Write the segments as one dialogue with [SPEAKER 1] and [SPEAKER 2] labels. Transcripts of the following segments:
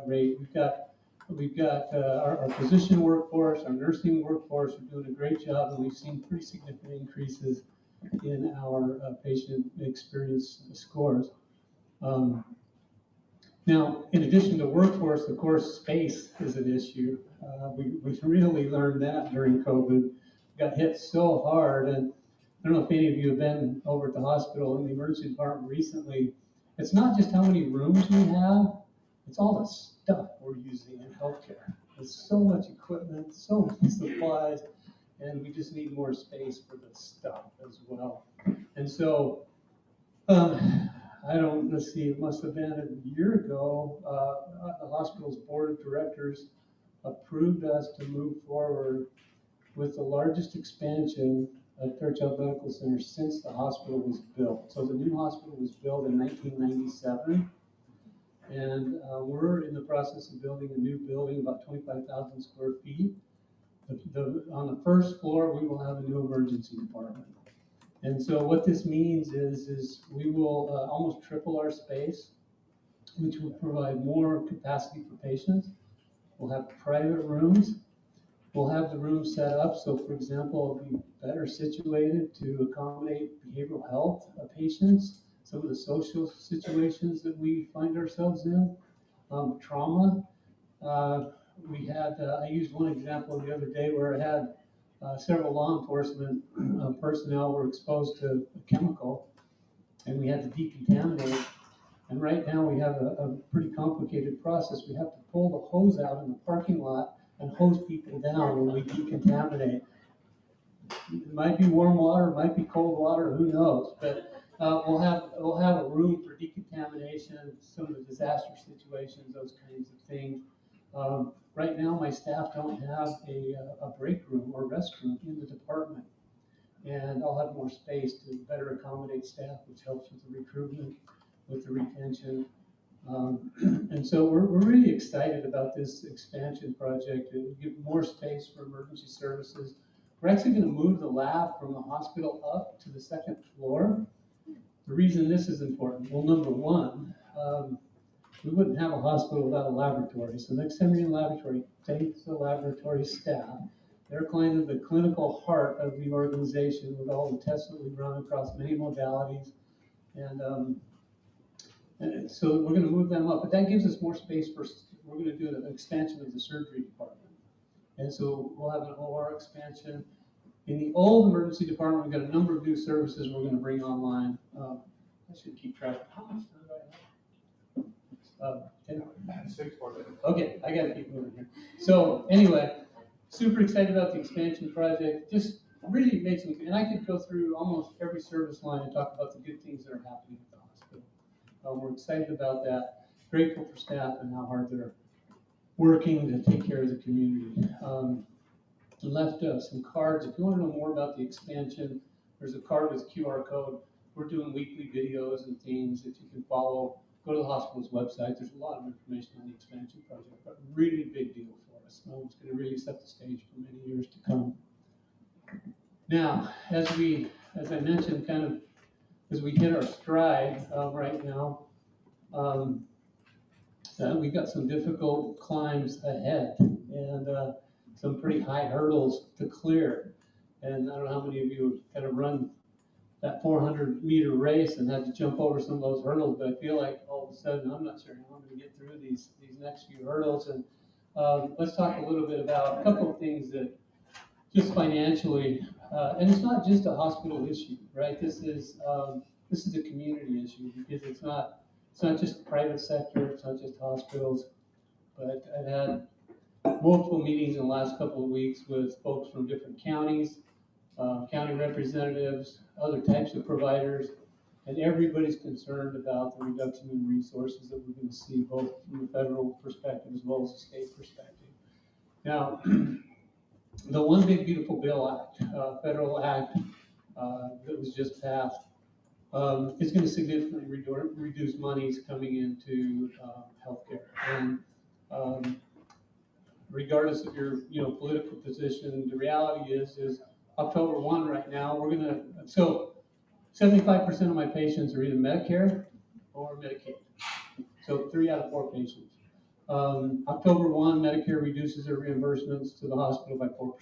[SPEAKER 1] great. We've got our physician workforce, our nursing workforce are doing a great job, and we've seen pretty significant increases in our patient experience scores. Now, in addition to workforce, of course, space is an issue. We really learned that during COVID. We got hit so hard, and I don't know if any of you have been over at the hospital in the emergency department recently. It's not just how many rooms we have, it's all the stuff we're using in healthcare. There's so much equipment, so many supplies, and we just need more space for the stuff as well. And so, let's see, it must have been a year ago, the hospital's board of directors approved us to move forward with the largest expansion of Fairchild Medical Center since the hospital was built. So the new hospital was built in 1997, and we're in the process of building a new building, about 25,000 square feet. On the first floor, we will have a new emergency department. And so what this means is we will almost triple our space, which will provide more capacity for patients. We'll have private rooms. We'll have the room set up so, for example, it'll be better situated to accommodate behavioral health patients, some of the social situations that we find ourselves in, trauma. I used one example the other day where I had several law enforcement personnel were exposed to a chemical, and we had to decontaminate. And right now we have a pretty complicated process. We have to pull the hose out in the parking lot and hose people down when we decontaminate. It might be warm water, it might be cold water, who knows? But we'll have a room for decontamination, some of the disaster situations, those kinds of things. Right now, my staff don't have a break room or restroom in the department, and I'll have more space to better accommodate staff, which helps with the recruitment, with the retention. And so we're really excited about this expansion project. It will give more space for emergency services. We're actually going to move the lab from the hospital up to the second floor. The reason this is important, well, number one, we wouldn't have a hospital without a laboratory. So next time you're in the laboratory, take the laboratory staff. They're kind of the clinical heart of the organization with all the tests that we run across many modalities. And so we're going to move them up, but that gives us more space we're going to do an expansion of the surgery department. And so we'll have an OR expansion. In the old emergency department, we've got a number of new services we're going to bring online. I should keep track of how much time do I have?
[SPEAKER 2] 6 more minutes.
[SPEAKER 1] Okay, I got to keep moving here. So anyway, super excited about the expansion project. Just really makes me, and I could go through almost every service line and talk about the good things that are happening at the hospital. We're excited about that. Grateful for staff and how hard they're working to take care of the community. Left some cards. If you want to know more about the expansion, there's a card with QR code. We're doing weekly videos and things that you can follow. Go to the hospital's website. There's a lot of information on the expansion project, but really big deal for us. It's going to really set the stage for many years to come. Now, as I mentioned, kind of as we hit our stride right now, we've got some difficult climbs ahead and some pretty high hurdles to clear. And I don't know how many of you have kind of run that 400-meter race and had to jump over some of those hurdles, but I feel like all of a sudden I'm not sure how I'm going to get through these next few hurdles. And let's talk a little bit about a couple of things that just financially, and it's not just a hospital issue, right? This is a community issue because it's not just the private sector, it's not just hospitals, but I've had multiple meetings in the last couple of weeks with folks from different counties, county representatives, other types of providers, and everybody's concerned about the reduction in resources that we're going to see both from the federal perspective as well as the state perspective. Now, the One Big Beautiful Bill Act, federal act that was just passed, is going to significantly reduce monies coming into healthcare. And regardless of your political position, the reality is October 1 right now, so 75% of my patients are either Medicare or Medicaid. So 3 out of 4 patients. October 1, Medicare reduces their reimbursements to the hospital by 4%.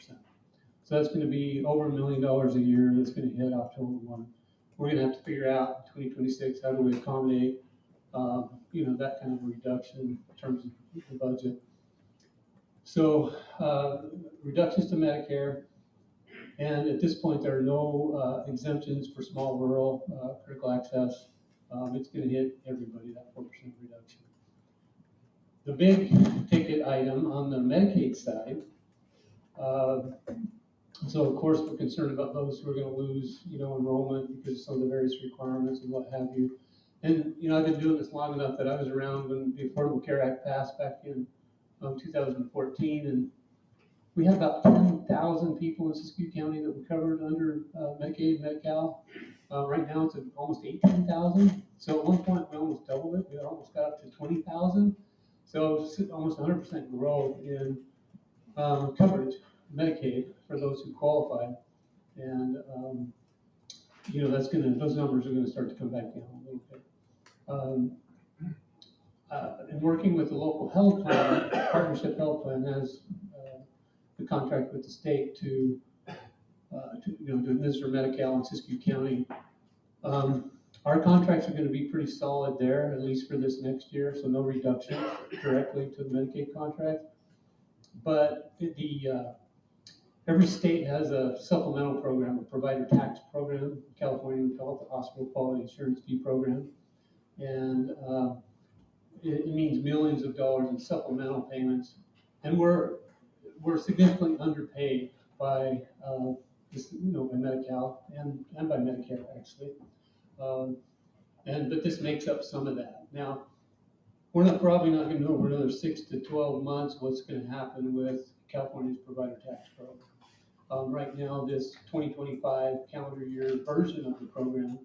[SPEAKER 1] So that's going to be over $1 million a year. That's going to hit October 1. We're going to have to figure out in 2026 how do we accommodate, that kind of a reduction in terms of the budget. So reductions to Medicare, and at this point there are no exemptions for small rural critical access. It's going to hit everybody, that 4% reduction. The big ticket item on the Medicaid side. So of course we're concerned about those who are going to lose, enrollment because of some of the various requirements and what have you. And I've been doing this long enough that I was around when the Affordable Care Act passed back in 2014, and we had about 10,000 people in Siskiyou County that were covered under Medicaid, Medi-Cal. Right now it's at almost 18,000. So at one point we almost doubled it. We almost got up to 20,000. So almost 100% growth in coverage, Medicaid, for those who qualified. And, those numbers are going to start to come back down a little bit. And working with the local health plan, partnership health plan has the contract with the state to administer Medi-Cal in Siskiyou County. Our contracts are going to be pretty solid there, at least for this next year, so no reduction directly to the Medicaid contract. But every state has a supplemental program, a provider tax program. California, we call it the Hospital Quality Insurance Fee Program. And it means millions of dollars in supplemental payments. And we're significantly underpaid by by Medi-Cal and by Medicare, actually. But this makes up some of that. Now, we're probably not going to know for another 6 to 12 months what's going to happen with California's provider tax program. Right now, this 2025 calendar year version of the program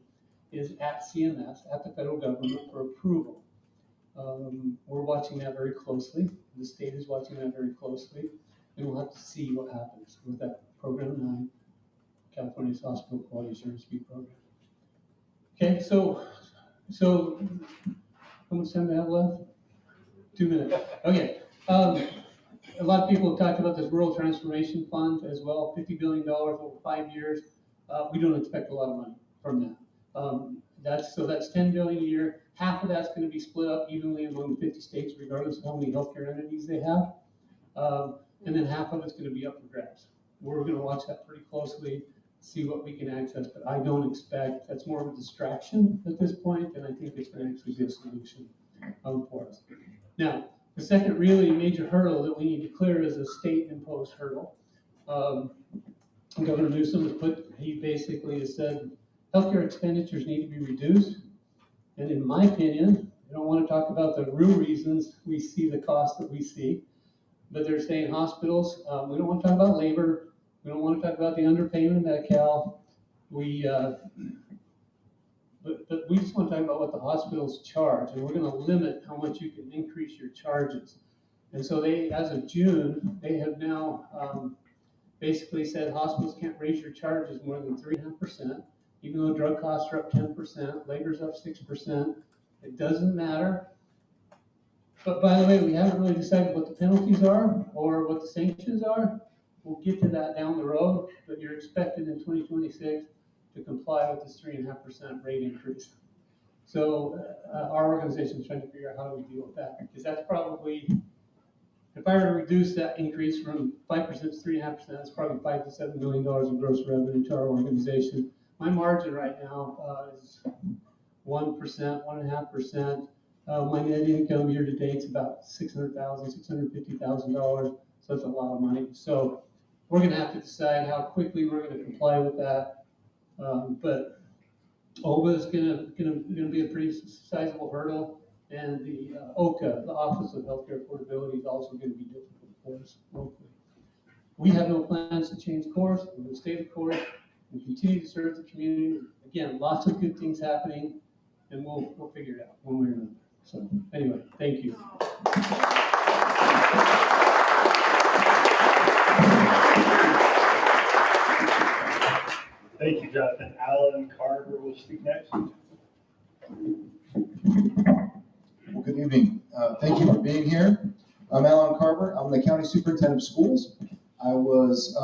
[SPEAKER 1] is at CMS, at the federal government, for approval. We're watching that very closely. The state is watching that very closely, and we'll have to see what happens with that Program 9, California's Hospital Quality Assurance Fee Program. Okay, so how much time do I have left? 2 minutes. Okay. A lot of people have talked about this Rural Transformation Fund as well, $50 billion over 5 years. We don't expect a lot of money from that. That's $10 billion a year. Half of that's going to be split up evenly among 50 states, regardless of how many healthcare entities they have. And then half of it's going to be up for grabs. We're going to watch that pretty closely, see what we can access, but I don't expect, that's more of a distraction at this point, and I think it's going to actually be a solution for us. Now, the second really major hurdle that we need to clear is a state-imposed hurdle. Governor Newsom he basically has said healthcare expenditures need to be reduced, and in my opinion, I don't want to talk about the real reasons we see the cost that we see, but they're saying hospitals, we don't want to talk about labor, we don't want to talk about the underpayment of Medi-Cal. But we just want to talk about what the hospitals charge, and we're going to limit how much you can increase your charges. And so as of June, they have now basically said hospitals can't raise your charges more than 3.5%, even though drug costs are up 10%, labor's up 6%. It doesn't matter. But by the way, we haven't really decided what the penalties are or what the sanctions are. We'll get to that down the road, but you're expected in 2026 to comply with this 3.5% rate increase. So our organization is trying to figure out how do we deal with that, because that's probably, if I were to reduce that increase from 5% to 3.5%, that's probably $5 to $7 million in gross revenue to our organization. My margin right now is 1%, 1.5%. My net income year to date is about $600,000, $650,000. So that's a lot of money. So we're going to have to decide how quickly we're going to comply with that. But OVA is going to be a pretty sizable hurdle, and the OCA, the Office of Healthcare Affordability, is also going to be difficult for us locally. We have no plans to change course. We're going to stay the course and continue to serve the community. Again, lots of good things happening, and we'll figure it out one way or another. So anyway, thank you.
[SPEAKER 3] Thank you, Jonathan. Allan Carver will speak next.
[SPEAKER 4] Well, good evening. Thank you for being here. I'm Allan Carver. I'm the County Superintendent of Schools. I was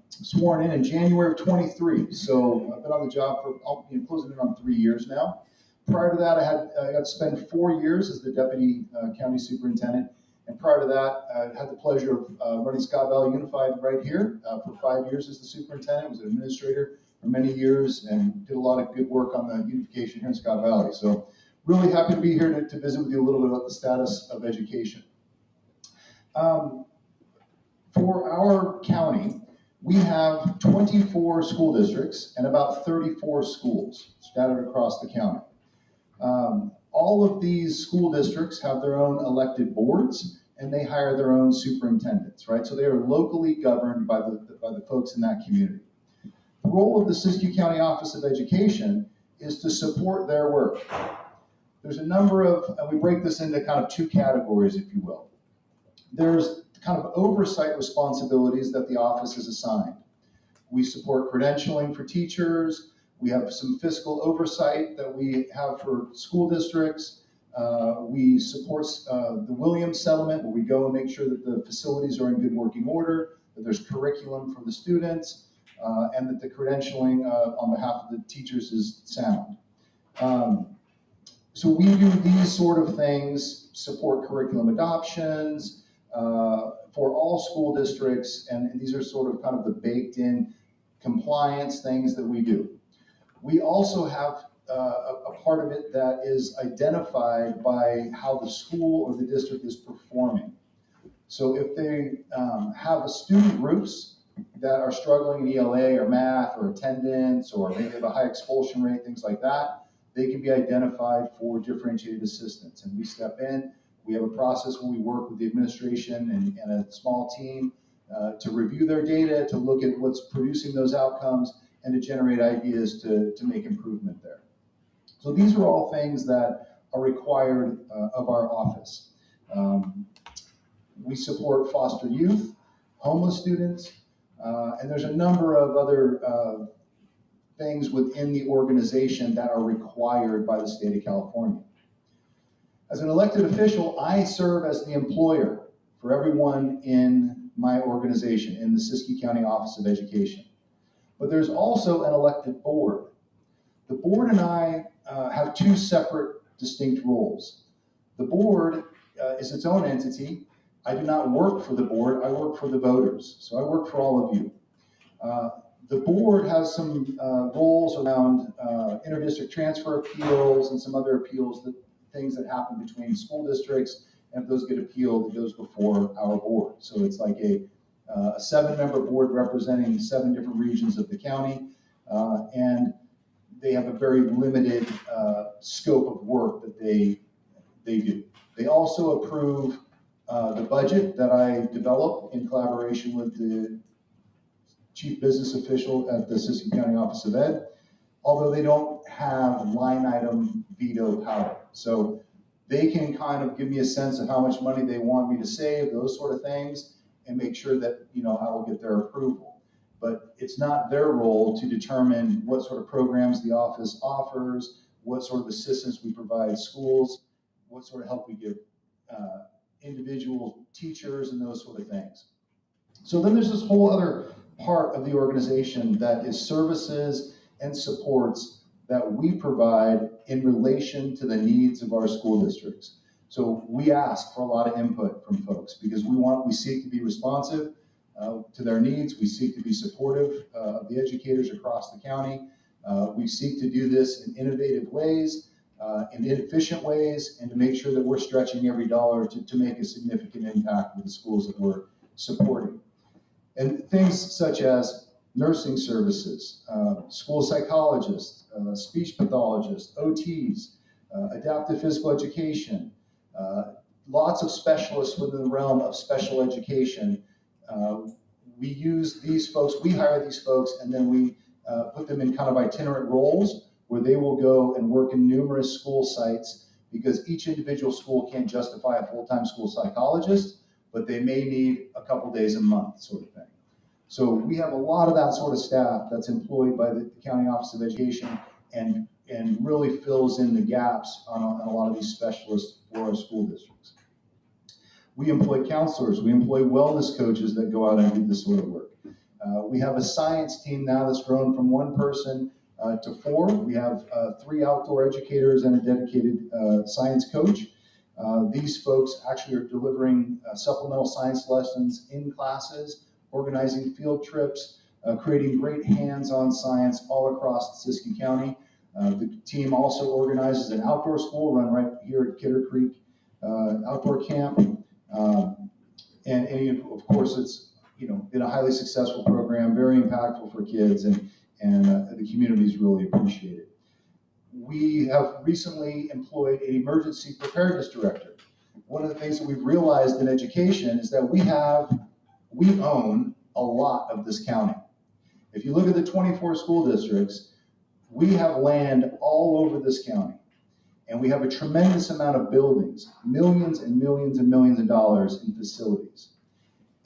[SPEAKER 4] sworn in January of 23, so I've been on the job for closing in on 3 years now. Prior to that, I got to spend 4 years as the Deputy County Superintendent, and prior to that, I had the pleasure of running Scott Valley Unified right here for 5 years as the superintendent. I was an administrator for many years and did a lot of good work on the unification here in Scott Valley. So really happy to be here to visit with you a little bit about the status of education. For our county, we have 24 school districts and about 34 schools scattered across the county. All of these school districts have their own elected boards and they hire their own superintendents, right? So they are locally governed by the folks in that community. The role of the Siskiyou County Office of Education is to support their work. There's a number of, and we break this into kind of two categories, if you will. There's kind of oversight responsibilities that the office is assigned. We support credentialing for teachers. We have some fiscal oversight that we have for school districts. We support the Williams settlement, where we go and make sure that the facilities are in good working order, that there's curriculum for the students, and that the credentialing on behalf of the teachers is sound. So we do these sort of things, support curriculum adoptions for all school districts, and these are sort of kind of the baked in compliance things that we do. We also have a part of it that is identified by how the school or the district is performing. So if they have student groups that are struggling in ELA or math or attendance, or maybe have a high expulsion rate, things like that, they can be identified for differentiated assistance. And we step in. We have a process where we work with the administration and a small team to review their data, to look at what's producing those outcomes, and to generate ideas to make improvement there. So these are all things that are required of our office. We support foster youth, homeless students, and there's a number of other things within the organization that are required by the state of California. As an elected official, I serve as the employer for everyone in my organization, in the Siskiyou County Office of Education. But there's also an elected board. The board and I have two separate, distinct roles. The board is its own entity. I do not work for the board, I work for the voters. So I work for all of you. The board has some roles around interdistrict transfer appeals and some other appeals, things that happen between school districts, and if those get appealed, it goes before our board. So it's like a 7-member board representing 7 different regions of the county, and they have a very limited scope of work that they do. They also approve the budget that I develop in collaboration with the chief business official at the Siskiyou County Office of Ed, although they don't have line item veto power. So they can kind of give me a sense of how much money they want me to save, those sort of things, and make sure that I will get their approval. But it's not their role to determine what sort of programs the office offers, what sort of assistance we provide schools, what sort of help we give individual teachers, and those sort of things. So then there's this whole other part of the organization that is services and supports that we provide in relation to the needs of our school districts. So we ask for a lot of input from folks because we seek to be responsive to their needs. We seek to be supportive of the educators across the county. We seek to do this in innovative ways, in efficient ways, and to make sure that we're stretching every dollar to make a significant impact with the schools that we're supporting. And things such as nursing services, school psychologists, speech pathologists, OTs, adaptive physical education, lots of specialists within the realm of special education. We use these folks, we hire these folks, and then we put them in kind of itinerant roles where they will go and work in numerous school sites, because each individual school can't justify a full-time school psychologist, but they may need a couple days a month, sort of thing. So we have a lot of that sort of staff that's employed by the County Office of Education and really fills in the gaps on a lot of these specialists for our school districts. We employ counselors, we employ wellness coaches that go out and do this sort of work. We have a science team now that's grown from 1 person to 4. We have 3 outdoor educators and a dedicated science coach. These folks actually are delivering supplemental science lessons in classes, organizing field trips, creating great hands-on science all across Siskiyou County. The team also organizes an outdoor school run right here at Kidder Creek outdoor camp. And of course, it's been a highly successful program, very impactful for kids, and the communities really appreciate it. We have recently employed an emergency preparedness director. One of the things that we've realized in education is that we own a lot of this county. If you look at the 24 school districts, we have land all over this county. And we have a tremendous amount of buildings, millions and millions and millions of dollars in facilities.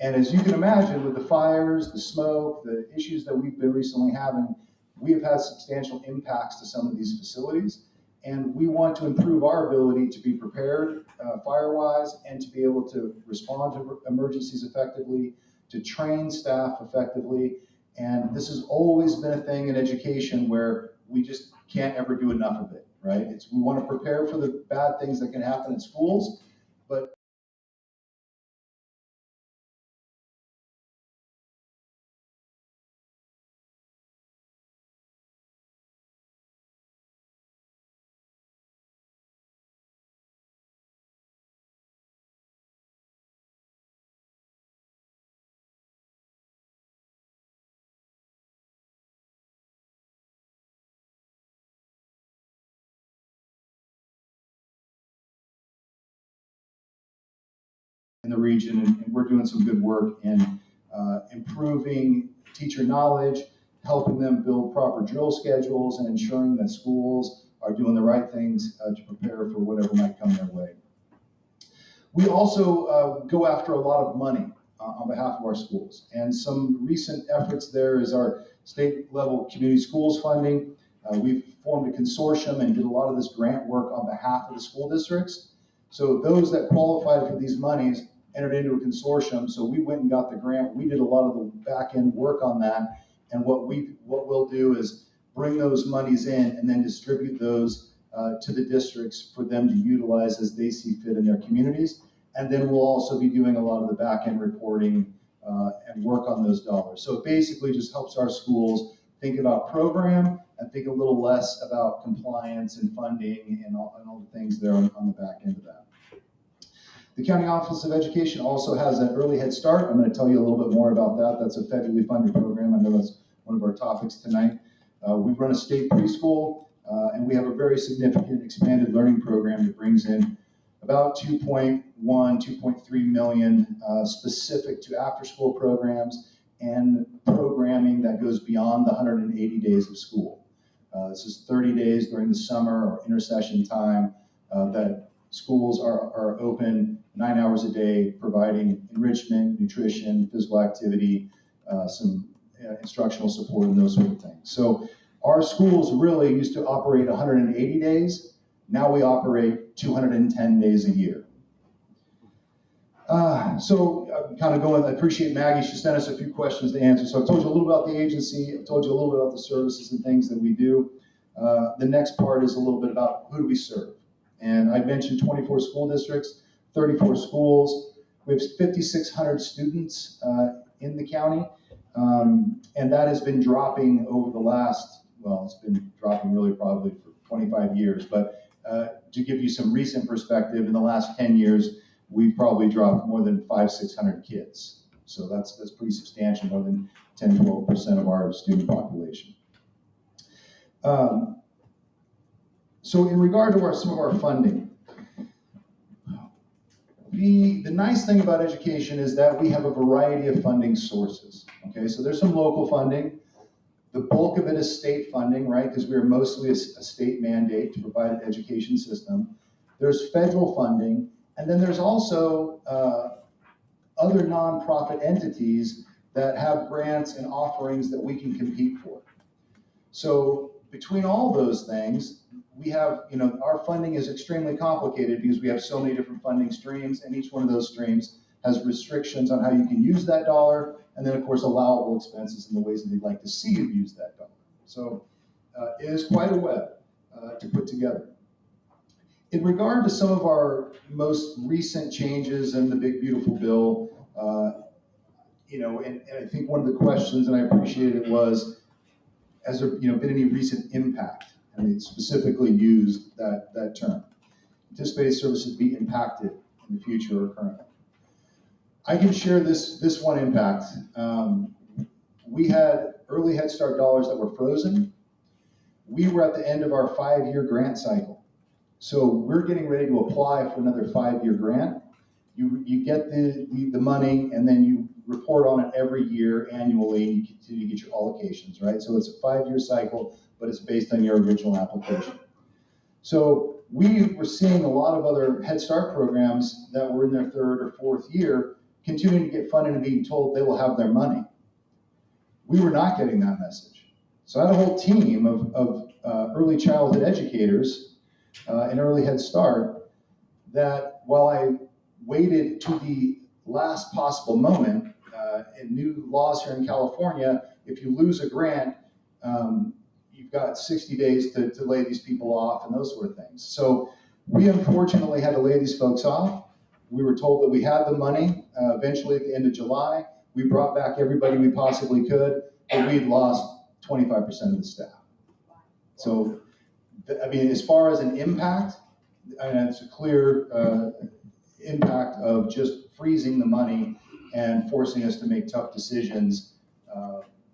[SPEAKER 4] And as you can imagine, with the fires, the smoke, the issues that we've been recently having, we have had substantial impacts to some of these facilities. And we want to improve our ability to be prepared fire-wise and to be able to respond to emergencies effectively, to train staff effectively. And this has always been a thing in education where we just can't ever do enough of it, right? We want to prepare for the bad things that can happen in schools, but in the region, and we're doing some good work in improving teacher knowledge, helping them build proper drill schedules, and ensuring that schools are doing the right things to prepare for whatever might come their way. We also go after a lot of money on behalf of our schools, and some recent efforts there is our state level community schools funding. We've formed a consortium and did a lot of this grant work on behalf of the school districts. So those that qualified for these monies entered into a consortium. So we went and got the grant. We did a lot of the back end work on that. And what we'll do is bring those monies in and then distribute those to the districts for them to utilize as they see fit in their communities. And then we'll also be doing a lot of the back end reporting and work on those dollars. So it basically just helps our schools think about program and think a little less about compliance and funding and all the things there on the back end of that. The County Office of Education also has an early head start. I'm going to tell you a little bit more about that. That's a federally funded program. I know that's one of our topics tonight. We run a state preschool, and we have a very significant expanded learning program that brings in about 2.1, 2.3 million specific to after-school programs and programming that goes beyond the 180 days of school. This is 30 days during the summer or intersession time that schools are open 9 hours a day, providing enrichment, nutrition, physical activity, some instructional support, and those sort of things. So our schools really used to operate 180 days. Now we operate 210 days a year. So I'm kind of going, I appreciate Maggie, she sent us a few questions to answer. So I've told you a little about the agency, I've told you a little bit about the services and things that we do. The next part is a little bit about who do we serve. And I mentioned 24 school districts, 34 schools. We have 5,600 students in the county. And that has been dropping over the last, well, it's been dropping really probably for 25 years. But to give you some recent perspective, in the last 10 years, we've probably dropped more than 500-600 kids. So that's pretty substantial, more than 10-12% of our student population. So in regard to some of our funding, the nice thing about education is that we have a variety of funding sources. Okay, so there's some local funding. The bulk of it is state funding, right? Because we are mostly a state mandate to provide an education system. There's federal funding, and then there's also other nonprofit entities that have grants and offerings that we can compete for. So between all those things, we have, our funding is extremely complicated because we have so many different funding streams, and each one of those streams has restrictions on how you can use that dollar, and then of course allowable expenses in the ways that they'd like to see you use that dollar. So it is quite a web to put together. In regard to some of our most recent changes in the big beautiful bill, and I think one of the questions, and I appreciate it, was, has there been any recent impact? And it specifically used that term. Anticipated services be impacted in the future or currently. I can share this one impact. We had early Head Start dollars that were frozen. We were at the end of our 5-year grant cycle. So we're getting ready to apply for another 5-year grant. You get the money, and then you report on it every year annually, and you continue to get your allocations, right? So it's a 5-year cycle, but it's based on your original application. So we were seeing a lot of other Head Start programs that were in their 3rd or 4th year continuing to get funded and being told they will have their money. We were not getting that message. So I had a whole team of early childhood educators in early Head Start that, while I waited to the last possible moment, in new laws here in California, if you lose a grant, you've got 60 days to lay these people off and those sort of things. So we unfortunately had to lay these folks off. We were told that we had the money eventually at the end of July. We brought back everybody we possibly could, but we'd lost 25% of the staff. So, as far as an impact, it's a clear impact of just freezing the money and forcing us to make tough decisions,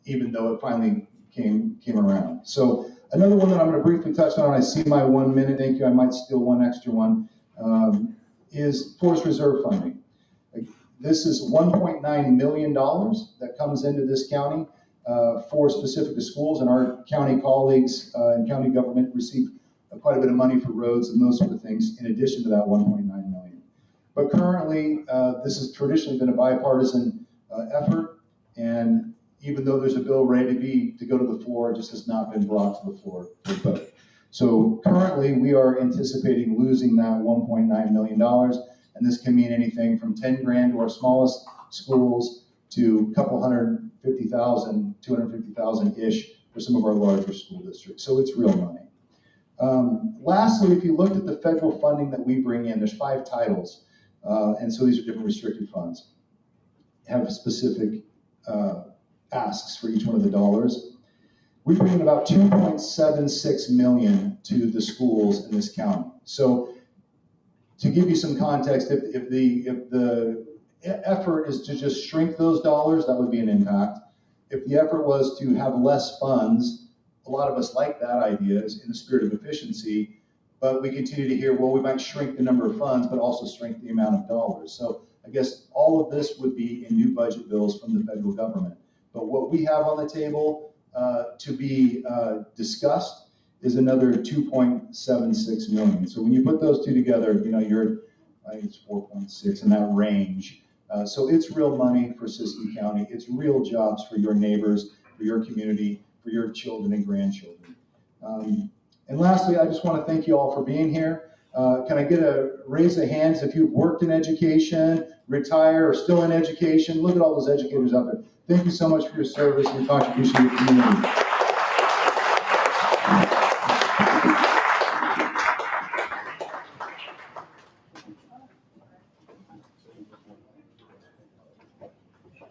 [SPEAKER 4] even though it finally came around. So another one that I'm going to briefly touch on, I see my 1 minute, thank you, I might steal one extra one, is Forest Reserve funding. This is $1.9 million that comes into this county for specific to schools, and our county colleagues and county government receive quite a bit of money for roads and those sort of things in addition to that $1.9 million. But currently, this has traditionally been a bipartisan effort, and even though there's a bill ready to go to the floor, it just has not been brought to the floor for vote. So currently, we are anticipating losing that $1.9 million, and this can mean anything from 10 grand to our smallest schools to a couple 150,000, 250,000-ish for some of our larger school districts. So it's real money. Lastly, if you looked at the federal funding that we bring in, there's 5 titles, and so these are different restricted funds, have specific asks for each one of the dollars. We bring in about $2.76 million to the schools in this county. So to give you some context, if the effort is to just shrink those dollars, that would be an impact. If the effort was to have less funds, a lot of us like that idea in the spirit of efficiency, but we continue to hear, well, we might shrink the number of funds, but also shrink the amount of dollars. So I guess all of this would be in new budget bills from the federal government. But what we have on the table to be discussed is another $2.76 million. So when you put those two together, you're, I think it's 4.6 in that range. So it's real money for Siskiyou County. It's real jobs for your neighbors, for your community, for your children and grandchildren. And lastly, I just want to thank you all for being here. Can I get a raise of hands if you've worked in education, retire, or still in education? Look at all those educators out there. Thank you so much for your service and your contribution to your community.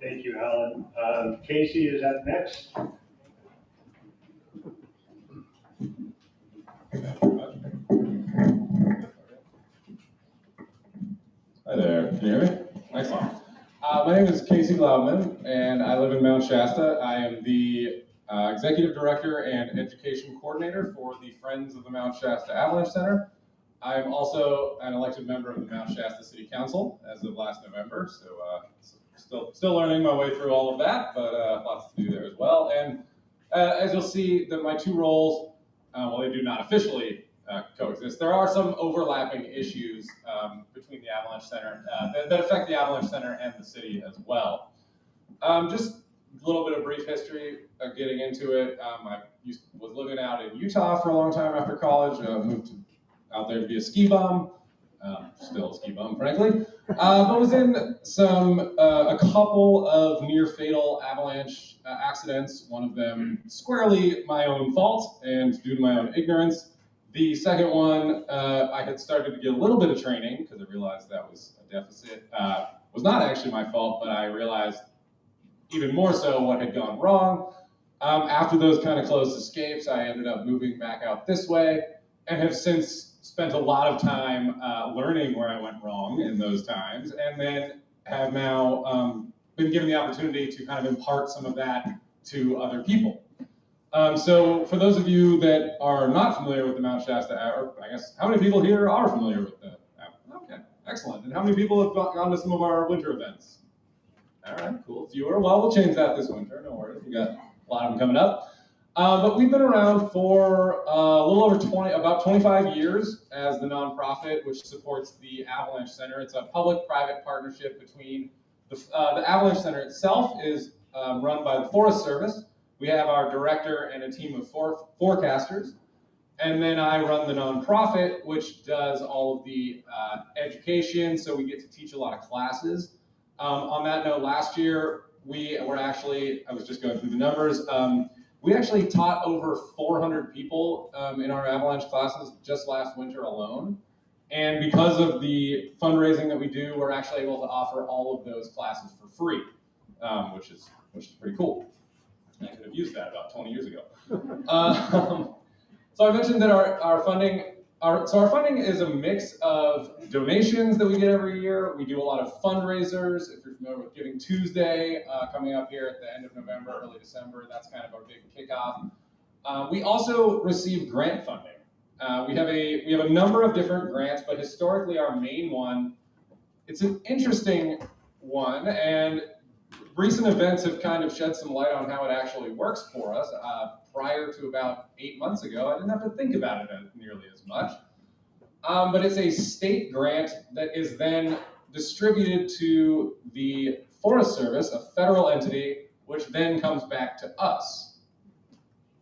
[SPEAKER 3] Thank you, Allan. Casey is up next.
[SPEAKER 5] Hi there, can you hear me? Excellent. My name is Casey Glaubman, and I live in Mount Shasta. I am the Executive Director and Education Coordinator for the Friends of the Mount Shasta Avalanche Center. I am also an elected member of the Mount Shasta City Council as of last November, so still learning my way through all of that, but lots to do there as well. And as you'll see, that my two roles, while they do not officially coexist, there are some overlapping issues between the Avalanche Center that affect the Avalanche Center and the city as well. Just little bit of brief history of getting into it. Was living out in Utah for a long time after college. Moved out there to be a ski bum. Still a ski bum, frankly. But was in a couple of near fatal avalanche accidents. One of them squarely my own fault and due to my own ignorance. The second one, I had started to get a little bit of training because I realized that was a deficit. Was not actually my fault, but I realized even more so what had gone wrong. After those kind of close escapes, I ended up moving back out this way and have since spent a lot of time learning where I went wrong in those times, and then have now been given the opportunity to kind of impart some of that to other people. So for those of you that are not familiar with the Mount Shasta, or I guess, how many people here are familiar with the Okay, excellent. And how many people have gone to some of our winter events? All right, cool. Fewer. Well, we'll change that this winter. No worries. We got a lot of them coming up. But we've been around for a little over about 25 years as the nonprofit, which supports the Avalanche Center. It's a public-private partnership between the Avalanche Center itself is run by the Forest Service. We have our director and a team of forecasters. And then I run the nonprofit, which does all of the education, so we get to teach a lot of classes. On that note, last year, I was just going through the numbers, we actually taught over 400 people in our Avalanche classes just last winter alone. And because of the fundraising that we do, we're actually able to offer all of those classes for free, which is pretty cool. And I could have used that about 20 years ago. So I mentioned that our funding is a mix of donations that we get every year. We do a lot of fundraisers. If you're familiar with Giving Tuesday, coming up here at the end of November, early December, that's kind of our big kickoff. We also receive grant funding. We have a number of different grants, but historically our main one, it's an interesting one, and recent events have kind of shed some light on how it actually works for us. Prior to about 8 months ago, I didn't have to think about it nearly as much. But it's a state grant that is then distributed to the Forest Service, a federal entity, which then comes back to us.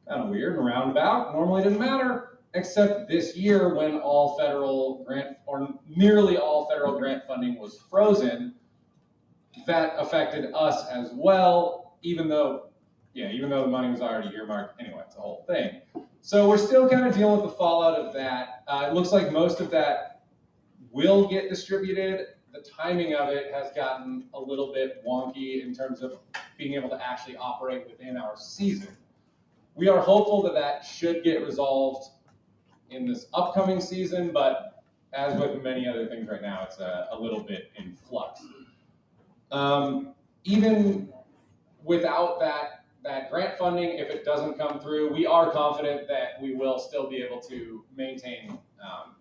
[SPEAKER 5] Kind of weird and roundabout. Normally didn't matter, except this year when all federal grant, or nearly all federal grant funding was frozen, that affected us as well, even though the money was already earmarked. Anyway, it's a whole thing. So we're still kind of dealing with the fallout of that. It looks like most of that will get distributed. The timing of it has gotten a little bit wonky in terms of being able to actually operate within our season. We are hopeful that that should get resolved in this upcoming season, but as with many other things right now, it's a little bit in flux. Even without that grant funding, if it doesn't come through, we are confident that we will still be able to maintain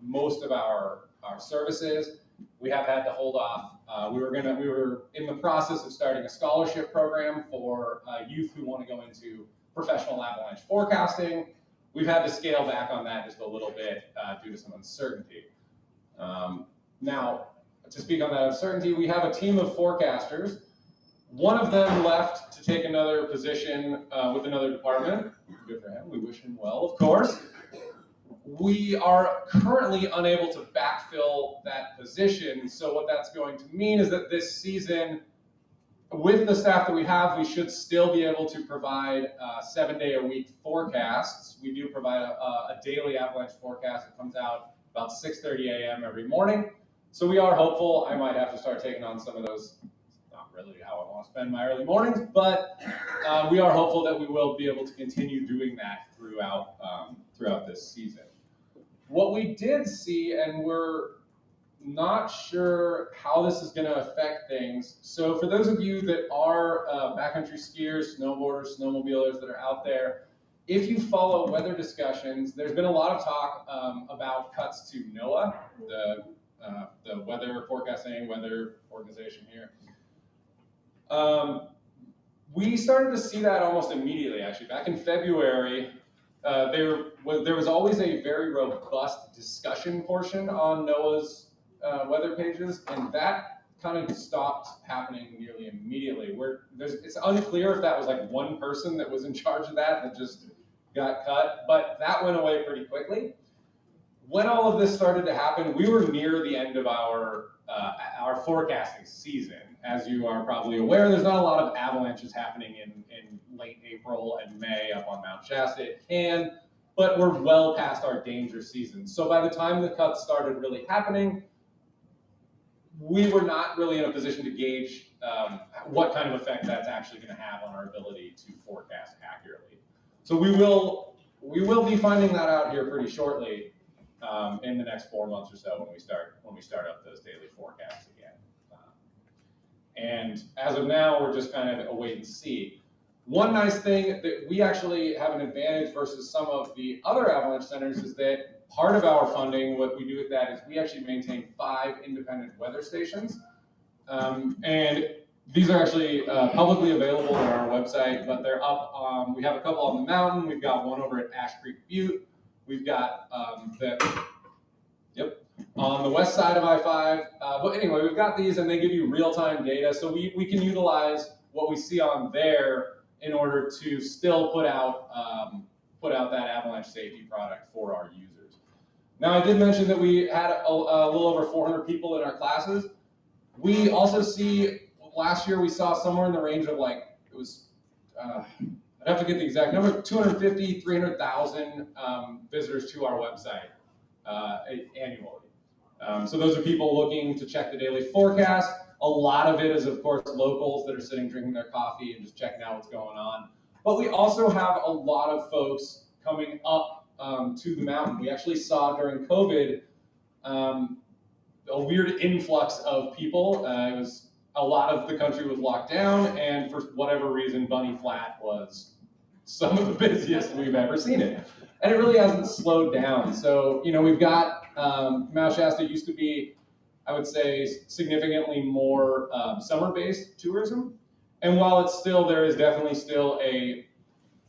[SPEAKER 5] most of our services. We have had to hold off. We were in the process of starting a scholarship program for youth who want to go into professional avalanche forecasting. We've had to scale back on that just a little bit due to some uncertainty. Now, to speak on that uncertainty, we have a team of forecasters. One of them left to take another position with another department. Good for him. We wish him well, of course. We are currently unable to backfill that position. So what that's going to mean is that this season, with the staff that we have, we should still be able to provide 7-day-a-week forecasts. We do provide a daily avalanche forecast that comes out about 6:30 a.m. every morning. So we are hopeful. I might have to start taking on some of those. Not really how I want to spend my early mornings, but we are hopeful that we will be able to continue doing that throughout this season. What we did see, and we're not sure how this is going to affect things. So for those of you that are backcountry skiers, snowboarders, snowmobilers that are out there, if you follow weather discussions, there's been a lot of talk about cuts to NOAA, the weather forecasting, weather organization here. We started to see that almost immediately, actually. Back in February, there was always a very robust discussion portion on NOAA's weather pages, and that kind of stopped happening nearly immediately. It's unclear if that was like one person that was in charge of that just got cut, but that went away pretty quickly. When all of this started to happen, we were near the end of our forecasting season. As you are probably aware, there's not a lot of avalanches happening in late April and May up on Mount Shasta. It can, but we're well past our danger season. So by the time the cuts started really happening, we were not really in a position to gauge what kind of effect that's actually going to have on our ability to forecast accurately. So we will be finding that out here pretty shortly in the next 4 months or so when we start up those daily forecasts again. And as of now, we're just kind of a wait and see. One nice thing that we actually have an advantage versus some of the other avalanche centers is that part of our funding, what we do with that is we actually maintain 5 independent weather stations. And these are actually publicly available on our website, but they're up. We have a couple on the mountain. We've got one over at Ash Creek Butte. We've got on the west side of I-5. But anyway, we've got these and they give you real-time data. So we can utilize what we see on there in order to still put out that avalanche safety product for our users. Now, I did mention that we had a little over 400 people in our classes. We also see, last year we saw somewhere in the range of like, it was, I'd have to get the exact number, 250, 300,000 visitors to our website annually. So those are people looking to check the daily forecast. A lot of it is, of course, locals that are sitting drinking their coffee and just checking out what's going on. But we also have a lot of folks coming up to the mountain. We actually saw during COVID a weird influx of people. It was a lot of the country was locked down, and for whatever reason, Bunny Flat was some of the busiest we've ever seen it. And it really hasn't slowed down. So, you know, we've got Mount Shasta used to be, I would say, significantly more summer-based tourism. And while it's still, there is definitely still a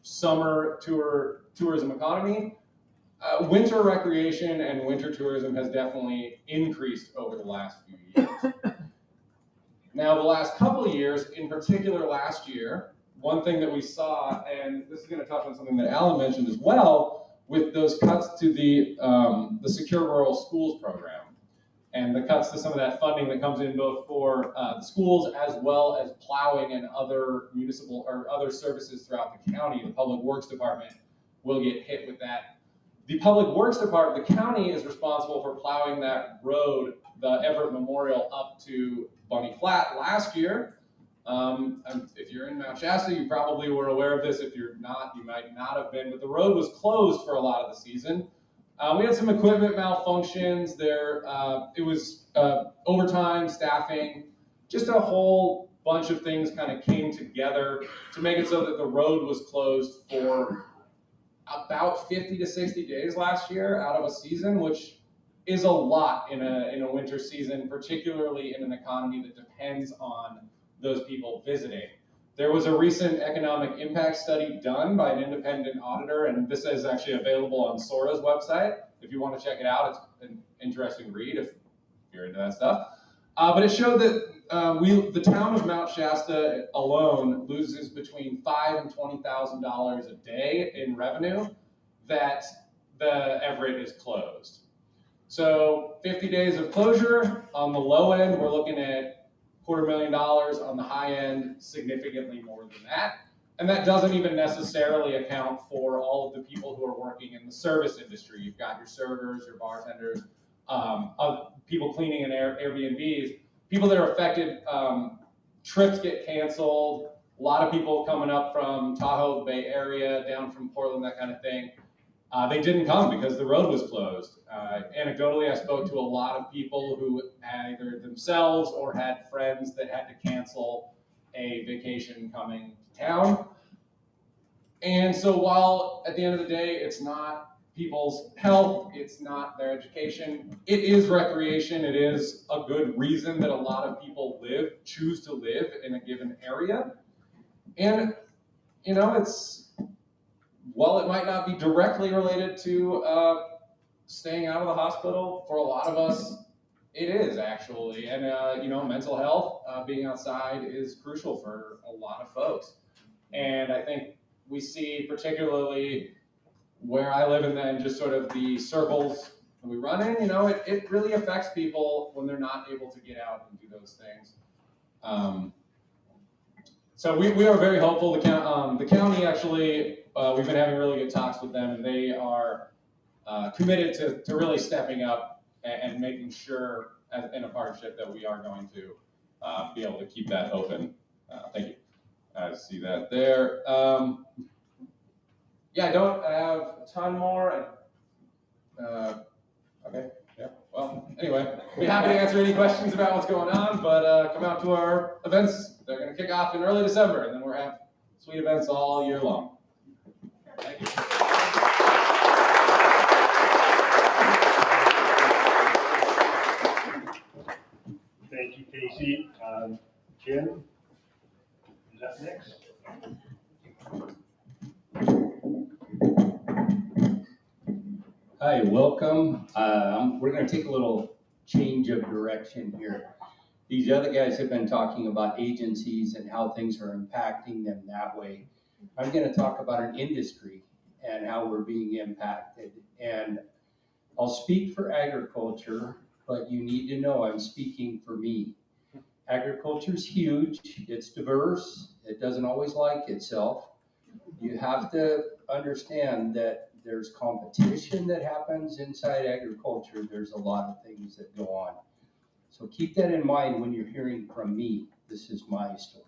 [SPEAKER 5] summer tourism economy, winter recreation and winter tourism has definitely increased over the last few years. Now, the last couple of years, in particular last year, one thing that we saw, and this is going to touch on something that Allan mentioned as well, with those cuts to the Secure Rural Schools program, and the cuts to some of that funding that comes in both for the schools as well as plowing and other municipal or other services throughout the county. The Public Works Department will get hit with that. The Public Works Department, the county, is responsible for plowing that road, the Everett Memorial, up to Bunny Flat last year. If you're in Mount Shasta, you probably were aware of this. If you're not, you might not have been, but the road was closed for a lot of the season. We had some equipment malfunctions there. It was overtime, staffing, just a whole bunch of things kind of came together to make it so that the road was closed for about 50 to 60 days last year out of a season, which is a lot in a winter season, particularly in an economy that depends on those people visiting. There was a recent economic impact study done by an independent auditor, and this is actually available on SORA's website. If you want to check it out, it's an interesting read if you're into that stuff. But it showed that the town of Mount Shasta alone loses between $5,000 and $20,000 a day in revenue that the Everett is closed. So 50 days of closure. On the low end, we're looking at $250,000. On the high end, significantly more than that. And that doesn't even necessarily account for all of the people who are working in the service industry. You've got your servers, your bartenders, people cleaning in Airbnbs, people that are affected. Trips get canceled. A lot of people coming up from Tahoe, Bay Area, down from Portland, that kind of thing. They didn't come because the road was closed. Anecdotally, I spoke to a lot of people who either themselves or had friends that had to cancel a vacation coming to town. And so while at the end of the day, it's not people's health, it's not their education, it is recreation, it is a good reason that a lot of people choose to live in a given area. And, you know, while it might not be directly related to staying out of the hospital, for a lot of us, It is actually, and mental health, being outside is crucial for a lot of folks. And I think we see particularly where I live in then just sort of the circles that we run in, it really affects people when they're not able to get out and do those things. So we are very hopeful. The county actually, we've been having really good talks with them, and they are committed to really stepping up and making sure in a partnership that we are going to be able to keep that open. Thank you. I see that there. Yeah, I don't have a ton more. Okay, yeah, well, anyway, be happy to answer any questions about what's going on, but come out to our events. They're going to kick off in early December, and then we'll have sweet events all year long. Thank you.
[SPEAKER 3] Thank you, Casey. Jim is up next.
[SPEAKER 6] Hi, welcome. We're going to take a little change of direction here. These other guys have been talking about agencies and how things are impacting them that way. I'm going to talk about an industry and how we're being impacted. And I'll speak for agriculture, but you need to know I'm speaking for me. Agriculture is huge. It's diverse. It doesn't always like itself. You have to understand that there's competition that happens inside agriculture. There's a lot of things that go on. So keep that in mind when you're hearing from me. This is my story.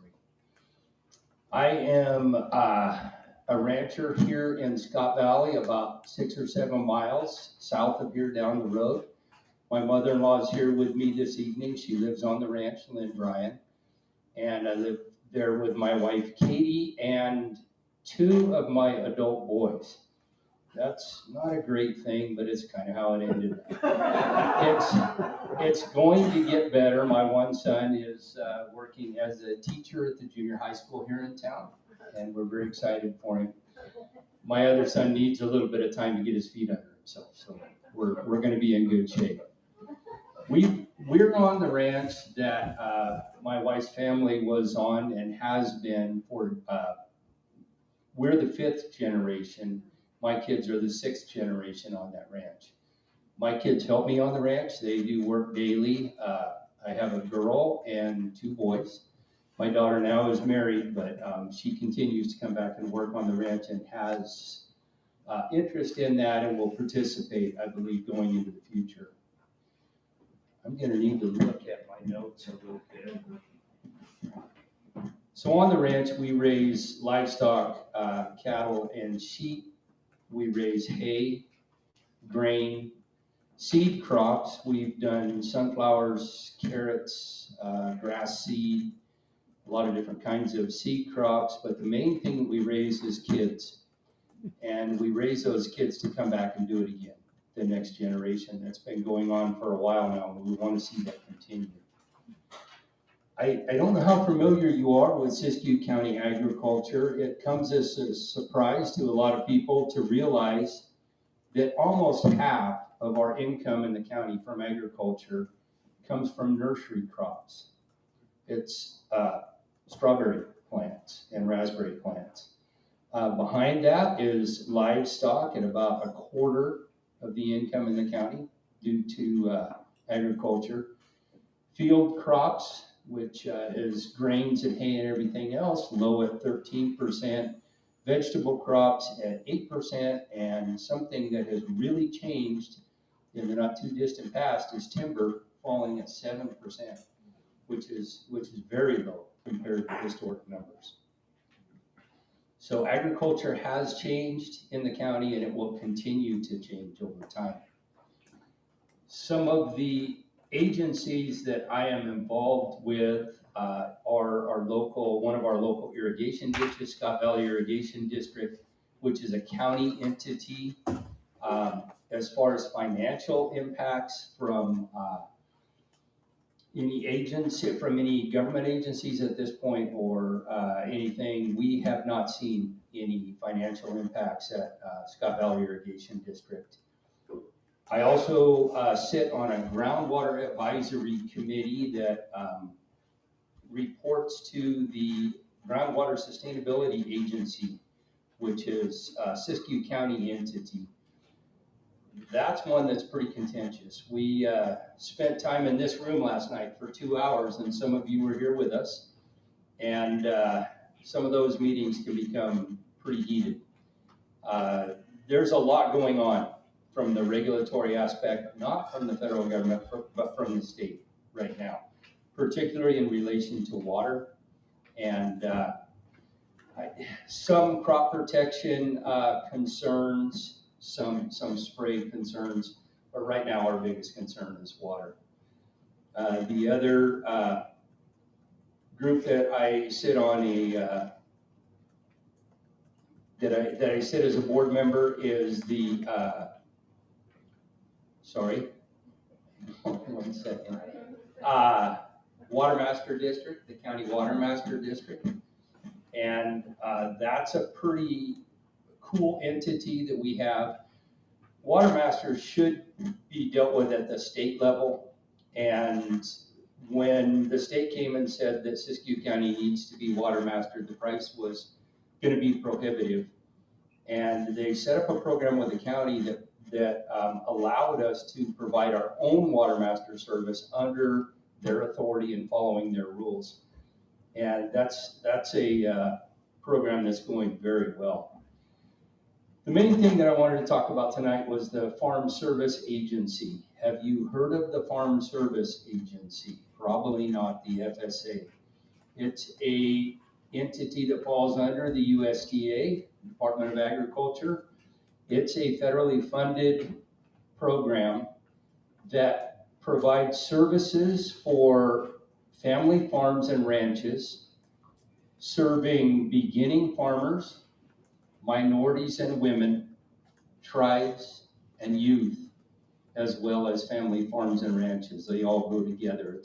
[SPEAKER 6] I am a rancher here in Scott Valley, about 6 or 7 miles south of here down the road. My mother-in-law is here with me this evening. She lives on the ranch in Lynn Bryan. And I live there with my wife, Katie, and 2 of my adult boys. That's not a great thing, but it's kind of how it ended. It's going to get better. My one son is working as a teacher at the junior high school here in town, and we're very excited for him. My other son needs a little bit of time to get his feet under himself, so we're going to be in good shape. We're on the ranch that my wife's family was on and has been for. We're the 5th generation. My kids are the 6th generation on that ranch. My kids help me on the ranch. They do work daily. I have a girl and 2 boys. My daughter now is married, but she continues to come back and work on the ranch and has interest in that and will participate, I believe, going into the future. I'm going to need to look at my notes a little bit. So on the ranch, we raise livestock, cattle, and sheep. We raise hay, grain, seed crops. We've done sunflowers, carrots, grass seed, a lot of different kinds of seed crops. But the main thing that we raise is kids. And we raise those kids to come back and do it again, the next generation. That's been going on for a while now, and we want to see that continue. I don't know how familiar you are with Siskiyou County agriculture. It comes as a surprise to a lot of people to realize that almost half of our income in the county from agriculture comes from nursery crops. It's strawberry plants and raspberry plants. Behind that is livestock at about 1/4 of the income in the county due to agriculture. Field crops, which is grains and hay and everything else, low at 13%. Vegetable crops at 8%, and something that has really changed in the not too distant past is timber falling at 7%, which is very low compared to historic numbers. So agriculture has changed in the county, and it will continue to change over time. Some of the agencies that I am involved with are one of our local irrigation districts, Scott Valley Irrigation District, which is a county entity. As far as financial impacts from any agency, from any government agencies at this point or anything, we have not seen any financial impacts at Scott Valley Irrigation District. I also sit on a groundwater advisory committee that reports to the Groundwater Sustainability Agency, which is a Siskiyou County entity. That's one that's pretty contentious. We spent time in this room last night for 2 hours, and some of you were here with us. And some of those meetings can become pretty heated. There's a lot going on from the regulatory aspect, not from the federal government, but from the state right now, particularly in relation to water and some crop protection concerns, some spray concerns, but right now our biggest concern is water. The other group that I sit on that I sit as a board member is the one second. Water Master District, the County Water Master District. And that's a pretty cool entity that we have. Water Masters should be dealt with at the state level. And when the state came and said that Siskiyou County needs to be Water Mastered, the price was going to be prohibitive. And they set up a program with the county that allowed us to provide our own Water Master service under their authority and following their rules. And that's a program that's going very well. The main thing that I wanted to talk about tonight was the Farm Service Agency. Have you heard of the Farm Service Agency? Probably not, the FSA. It's a entity that falls under the USDA, Department of Agriculture. It's a federally funded program that provides services for family farms and ranches, serving beginning farmers, minorities and women, tribes and youth, as well as family farms and ranches. They all go together.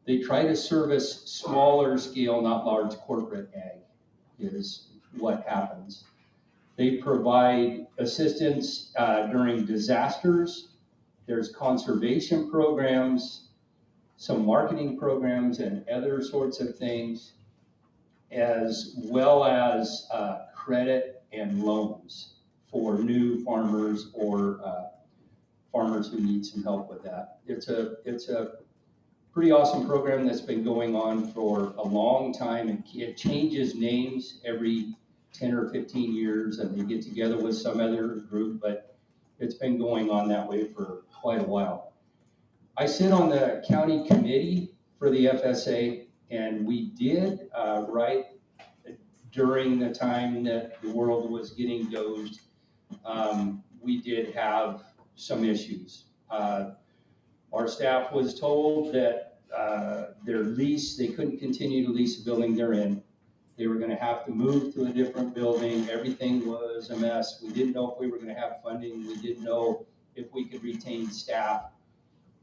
[SPEAKER 6] They try to service smaller scale, not large corporate ag, is what happens. They provide assistance during disasters. There's conservation programs, some marketing programs, and other sorts of things, as well as credit and loans for new farmers or farmers who need some help with that. It's a pretty awesome program that's been going on for a long time, and it changes names every 10 or 15 years, and they get together with some other group, but it's been going on that way for quite a while. I sit on the county committee for the FSA, and we did right during the time that the world was getting dozed, we did have some issues. Our staff was told that their lease, they couldn't continue to lease the building they're in. They were gonna have to move to a different building. Everything was a mess. We didn't know if we were gonna have funding. We didn't know if we could retain staff.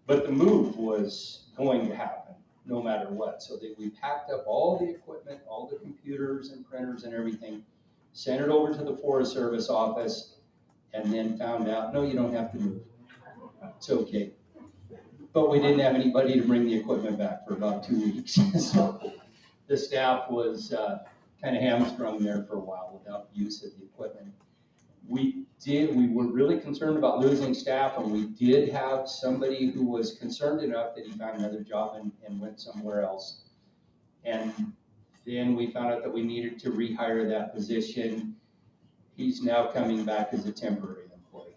[SPEAKER 6] But the move was going to happen no matter what. So we packed up all the equipment, all the computers and printers and everything, sent it over to the Forest Service office, and then found out, no, you don't have to move. It's okay. But we didn't have anybody to bring the equipment back for about 2 weeks. So the staff was kind of hamstrung there for a while without use of the equipment. We were really concerned about losing staff, and we did have somebody who was concerned enough that he found another job and went somewhere else. And then we found out that we needed to rehire that position. He's now coming back as a temporary employee.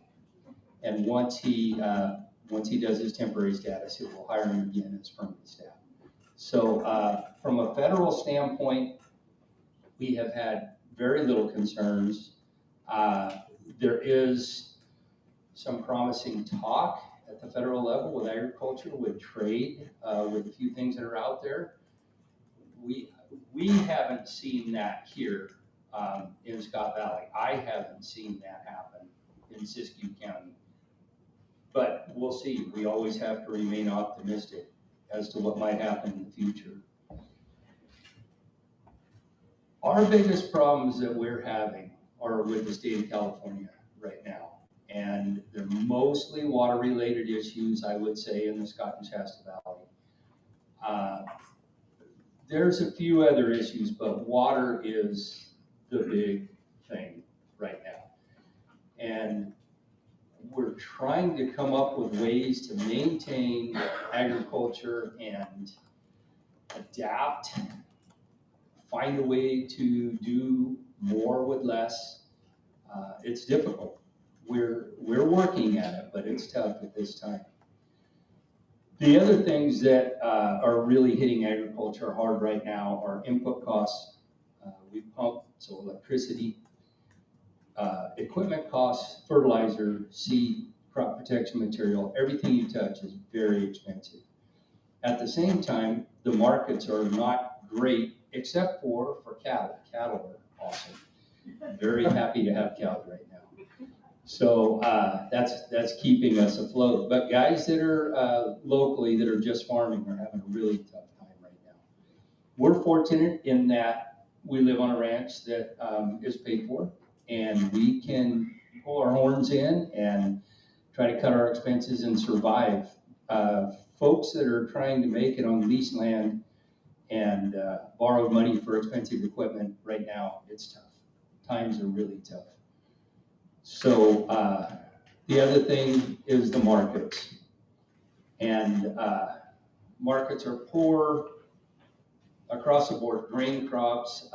[SPEAKER 6] And once he does his temporary status, it will hire him again as permanent staff. So from a federal standpoint, we have had very little concerns. There is some promising talk at the federal level with agriculture, with trade, with a few things that are out there. We haven't seen that here in Scott Valley. I haven't seen that happen in Siskiyou County. But we'll see. We always have to remain optimistic as to what might happen in the future. Our biggest problems that we're having are with the state of California right now. And they're mostly water-related issues, I would say, in the Scott and Shasta Valley. There's a few other issues, but water is the big thing right now. And we're trying to come up with ways to maintain agriculture and adapt, find a way to do more with less. It's difficult. We're working at it, but it's tough at this time. The other things that are really hitting agriculture hard right now are input costs. We pump, so electricity, equipment costs, fertilizer, seed, crop protection material, everything you touch is very expensive. At the same time, the markets are not great except for cattle. Cattle are awesome. Very happy to have cattle right now. So that's keeping us afloat. But guys that are locally that are just farming are having a really tough time right now. We're fortunate in that we live on a ranch that is paid for, and we can pull our horns in and try to cut our expenses and survive. Folks that are trying to make it on leased land and borrowed money for expensive equipment right now, it's tough. Times are really tough. So the other thing is the markets. And markets are poor across the board. Grain crops,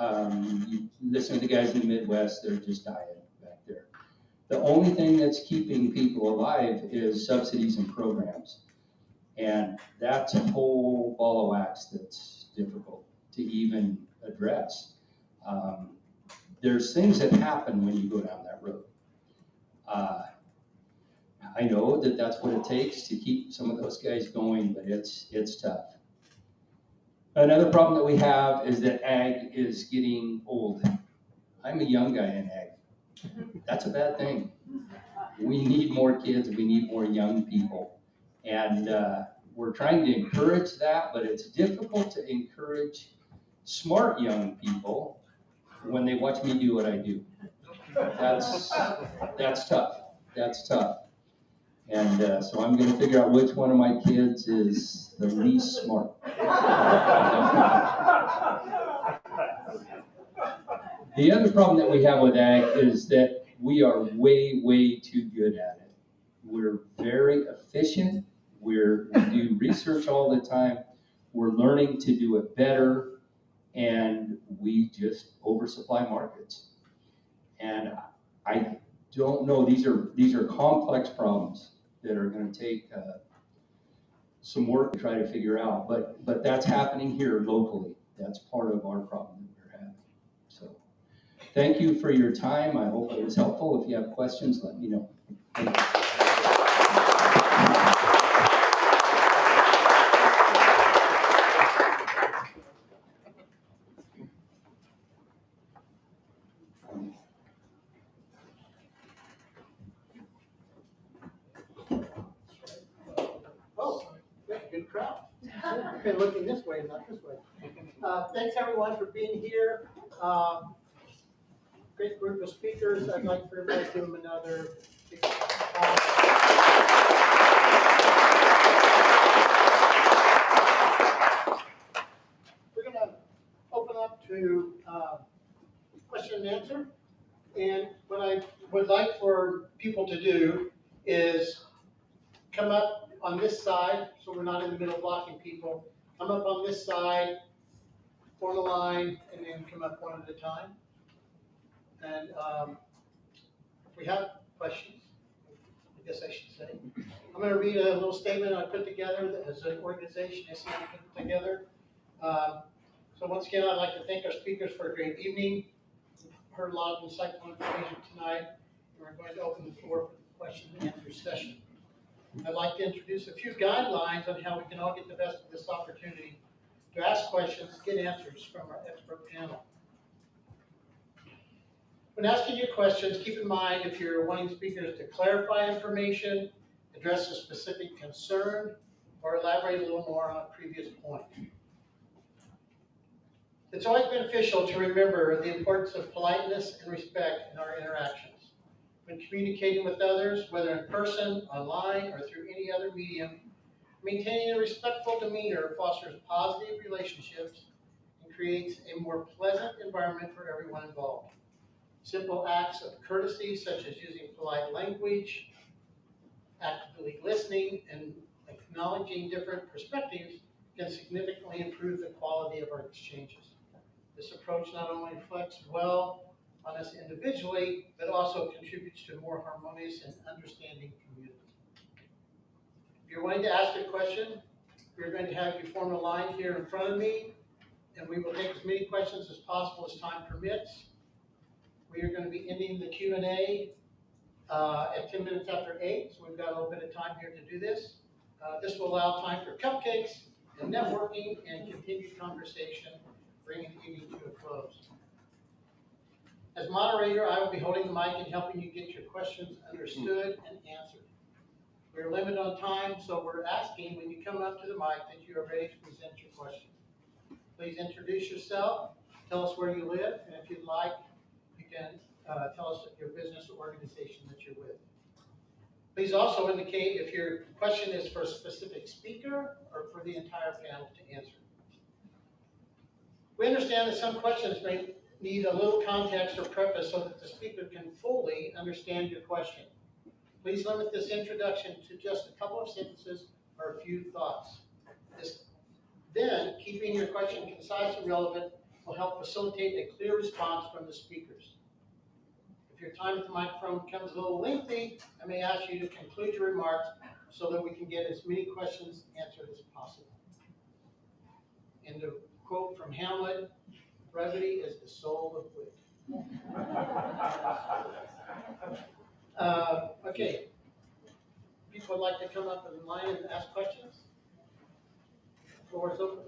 [SPEAKER 6] you listen to the guys in the Midwest, they're just dying back there. The only thing that's keeping people alive is subsidies and programs. And that's a whole ball of wax that's difficult to even address. There's things that happen when you go down that road. I know that that's what it takes to keep some of those guys going, but it's tough. Another problem that we have is that ag is getting old. I'm a young guy in ag. That's a bad thing. We need more kids, we need more young people. And we're trying to encourage that, but it's difficult to encourage smart young people when they watch me do what I do. That's tough. That's tough. And so I'm going to figure out which one of my kids is the least smart. The other problem that we have with ag is that we are way, way too good at it. We're very efficient. We do research all the time. We're learning to do it better, and we just oversupply markets. And I don't know, these are complex problems that are going to take some work to try to figure out, but that's happening here locally. That's part of our problem that we're having. So thank you for your time. I hope it was helpful. If you have questions, let me know. Thank you.
[SPEAKER 7] Good crowd. I've been looking this way, not this way. Thanks everyone for being here. Great group of speakers. I'd like for everybody to give them another big applause. We're going to open up to question and answer. And what I would like for people to do is come up on this side, so we're not in the middle blocking people. Come up on this side, form a line, and then come up one at a time. And if we have questions, I guess I should say. I'm going to read a little statement I put together as an organization, SEM put together. So once again, I'd like to thank our speakers for a great evening. We've heard a lot of insightful information tonight. We're going to open the floor for the question and answer session. I'd like to introduce a few guidelines on how we can all get the best of this opportunity to ask questions, get answers from our expert panel. When asking your questions, keep in mind if you're wanting speakers to clarify information, address a specific concern, or elaborate a little more on a previous point. It's always beneficial to remember the importance of politeness and respect in our interactions. when communicating with others, whether in person, online, or through any other medium. Maintaining a respectful demeanor fosters positive relationships and creates a more pleasant environment for everyone involved. Simple acts of courtesy, such as using polite language, actively listening, and acknowledging different perspectives can significantly improve the quality of our exchanges. This approach not only reflects well on us individually, but also contributes to a more harmonious and understanding community. If you're wanting to ask a question, we're going to have you form a line here in front of me, and we will take as many questions as possible as time permits. We are going to be ending the Q&A at 10 minutes after 8, so we've got a little bit of time here to do this. This will allow time for cupcakes and networking and continued conversation, bringing the evening to a close. As moderator, I will be holding the mic and helping you get your questions understood and answered. We're limited on time, so we're asking when you come up to the mic that you are ready to present your question. Please introduce yourself, tell us where you live, and if you'd like, you can tell us your business or organization that you're with. Please also indicate if your question is for a specific speaker or for the entire panel to answer. We understand that some questions may need a little context or preface so that the speaker can fully understand your question. Please limit this introduction to just a couple of sentences or a few thoughts. Then, keeping your question concise and relevant will help facilitate a clear response from the speakers. If your time at the microphone becomes a little lengthy, I may ask you to conclude your remarks so that we can get as many questions answered as possible. And to quote from Hamlet, brevity is the soul of wit. Okay. People would like to come up in line and ask questions? The floor is open.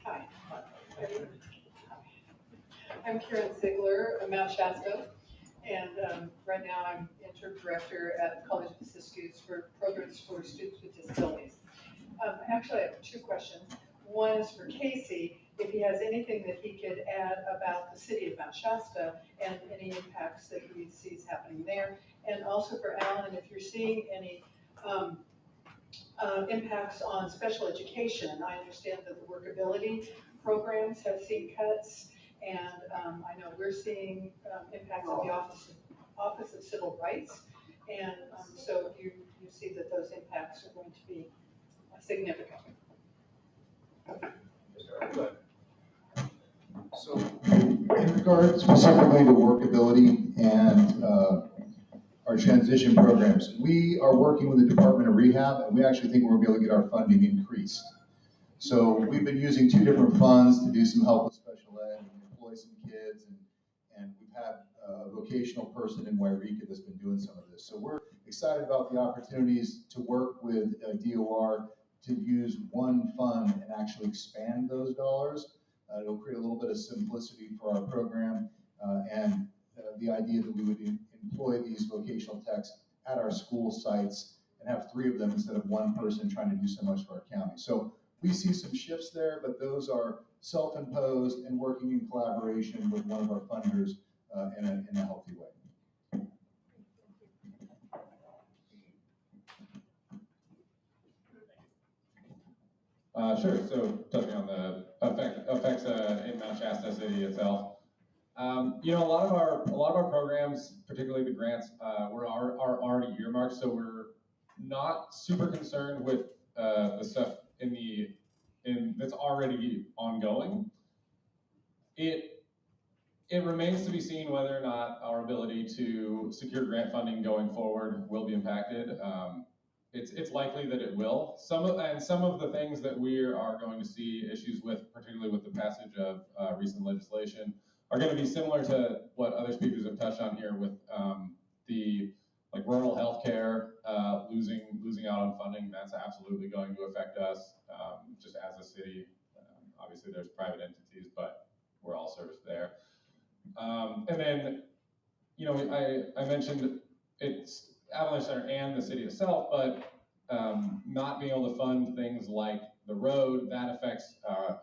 [SPEAKER 8] Hi. I'm Karen Ziegler of Mount Shasta, and right now I'm interim director at the College of Siskiyou for programs for students with disabilities. Actually, I have two questions. One is for Casey, if he has anything that he could add about the city of Mount Shasta and any impacts that he sees happening there. And also for Allan, if you're seeing any impacts on special education. I understand that the workability programs have seen cuts, and I know we're seeing impacts on the Office of Civil Rights. And so you see that those impacts are going to be significant.
[SPEAKER 4] So in regard specifically to workability and our transition programs, we are working with the Department of Rehab, and we actually think we're going to be able to get our funding increased. So we've been using two different funds to do some help with special ed and employ some kids, and we've had a vocational person in Wairika that's been doing some of this. So we're excited about the opportunities to work with DOR to use one fund and actually expand those dollars. It'll create a little bit of simplicity for our program, and the idea that we would employ these vocational techs at our school sites and have 3 of them instead of one person trying to do so much for our county. So we see some shifts there, but those are self-imposed and working in collaboration with one of our funders in a healthy way.
[SPEAKER 5] Sure. So touching on the effects in Mount Shasta City itself, you know, a lot of our programs, particularly the grants, are already earmarked, so we're not super concerned with the stuff that's already ongoing. It remains to be seen whether or not our ability to secure grant funding going forward will be impacted. It's likely that it will. Some of the things that we are going to see issues with, particularly with the passage of recent legislation, are going to be similar to what other speakers have touched on here with the rural healthcare losing out on funding. That's absolutely going to affect us just as a city. Obviously, there's private entities, but we're all serviced there. And then, you know, I mentioned it's Avalanche Center and the city itself, but not being able to fund things like the road, that affects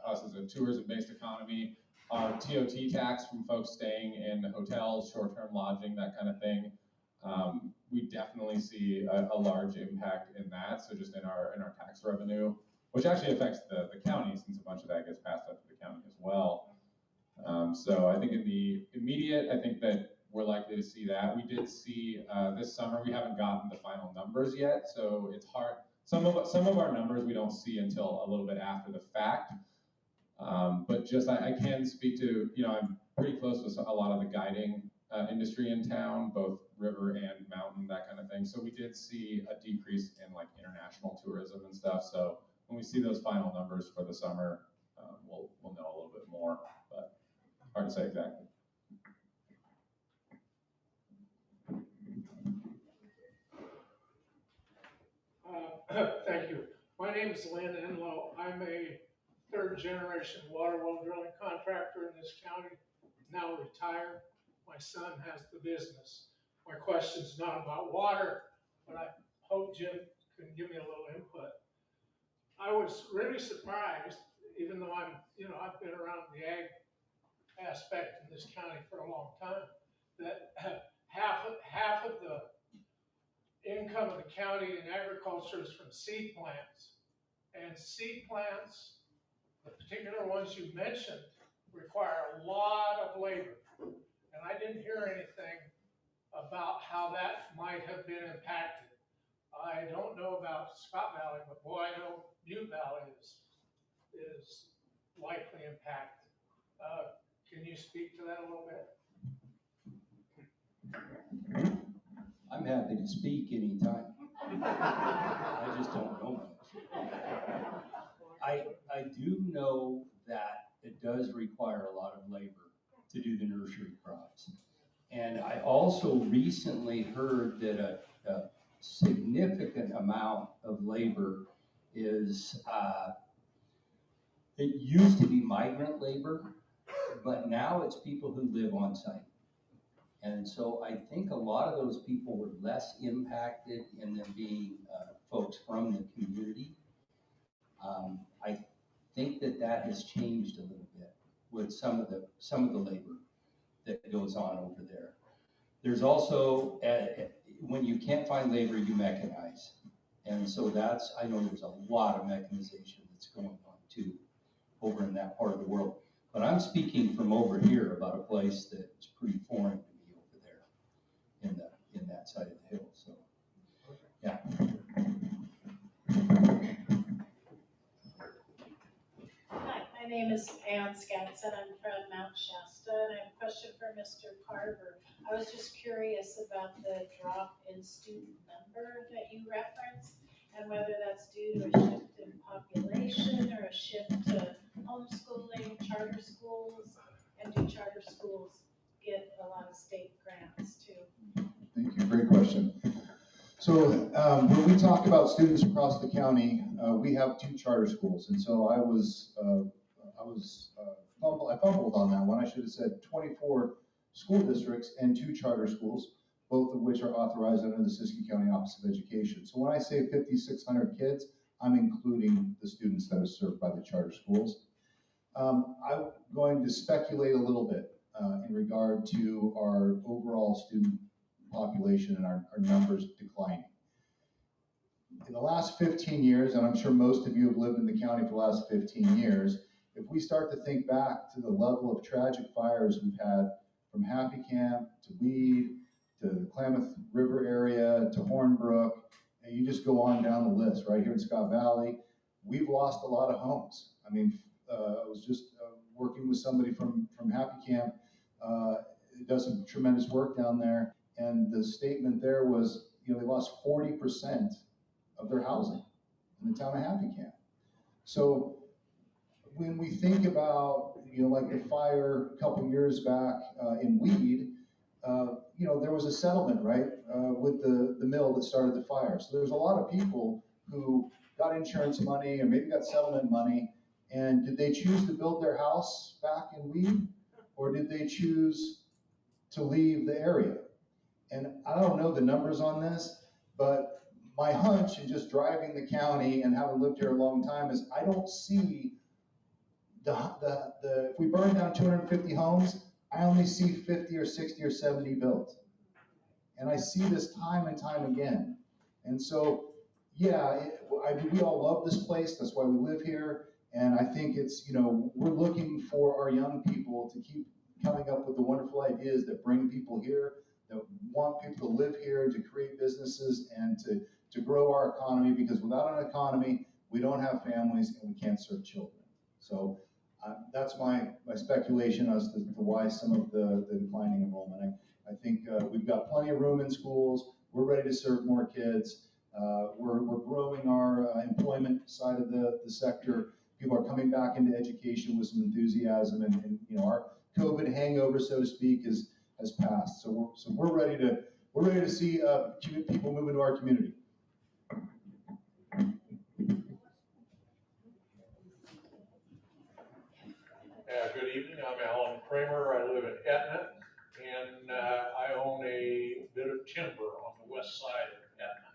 [SPEAKER 5] us as a tourism-based economy. Our TOT tax from folks staying in hotels, short-term lodging, that kind of thing. We definitely see a large impact in that. So just in our tax revenue, which actually affects the county, since a bunch of that gets passed up to the county as well. So I think in the immediate, I think that we're likely to see that. We did see this summer, we haven't gotten the final numbers yet, so it's hard. Some of our numbers we don't see until a little bit after the fact. But just I can speak to, I'm pretty close with a lot of the guiding industry in town, both river and mountain, that kind of thing. So we did see a decrease in like international tourism and stuff. So when we see those final numbers for the summer, we'll know a little bit more, but hard to say exactly.
[SPEAKER 2] Thank you. My name is Lynn Enlow. I'm a third-generation water well drilling contractor in this county, now retired. My son has the business. My question's not about water, but I hope Jim can give me a little input. I was really surprised, even though I've been around the ag aspect in this county for a long time, that half of the income of the county in agriculture is from seed plants. And seed plants, the particular ones you mentioned, require a lot of labor. And I didn't hear anything about how that might have been impacted. I don't know about Scott Valley, but boy, I know Butte Valley is likely impacted. Can you speak to that a little bit?
[SPEAKER 6] I'm happy to speak anytime. I just don't know much. I do know that it does require a lot of labor to do the nursery crops. And I also recently heard that a significant amount of labor is, it used to be migrant labor, but now it's people who live on site. And so I think a lot of those people were less impacted in them being folks from the community. I think that has changed a little bit with some of the labor that goes on over there. There's also, when you can't find labor, you mechanize. And so I know there's a lot of mechanization that's going on too over in that part of the world. But I'm speaking from over here about a place that's pretty foreign to me over there in that side of the hill. So, yeah.
[SPEAKER 9] Hi, my name is Ann Scanson. I'm from Mount Shasta, and I have a question for Mr. Carver. I was just curious about the drop in student number that you referenced, and whether that's due to a shift in population or a shift to homeschooling, charter schools, and do charter schools get a lot of state grants too?
[SPEAKER 4] Thank you, great question. So when we talk about students across the county, we have 2 charter schools, and so I fumbled on that one. I should have said 24 school districts and 2 charter schools, both of which are authorized under the Siskiyou County Office of Education. So when I say 5,600 kids, I'm including the students that are served by the charter schools. I'm going to speculate a little bit in regard to our overall student population and our numbers declining. In the last 15 years, and I'm sure most of you have lived in the county for the last 15 years, if we start to think back to the level of tragic fires we've had from Happy Camp to Weed to the Klamath River area to Hornbrook, and you just go on down the list right here in Scott Valley, we've lost a lot of homes. I mean, I was just working with somebody from Happy Camp, does some tremendous work down there, and the statement there was, they lost 40% of their housing in the town of Happy Camp. So when we think about, like the fire a couple years back in Weed, there was a settlement, right, with the mill that started the fire. So there's a lot of people who got insurance money or maybe got settlement money, and did they choose to build their house back in Weed, or did they choose to leave the area? And I don't know the numbers on this, but my hunch in just driving the county and having lived here a long time is I don't see if we burn down 250 homes, I only see 50 or 60 or 70 built. And I see this time and time again. And so, yeah, we all love this place. That's why we live here. And I think it's, we're looking for our young people to keep coming up with the wonderful ideas that bring people here, that want people to live here, to create businesses, and to grow our economy, because without an economy, we don't have families and we can't serve children. So that's my speculation as to why some of the declining enrollment. I think we've got plenty of room in schools. We're ready to serve more kids. We're growing our employment side of the sector. People are coming back into education with some enthusiasm, and our COVID hangover, so to speak, has passed. So we're ready to see people move into our community.
[SPEAKER 10] Good evening, I'm Allan Kramer. I live in Etna, and I own a bit of timber on the west side of Etna.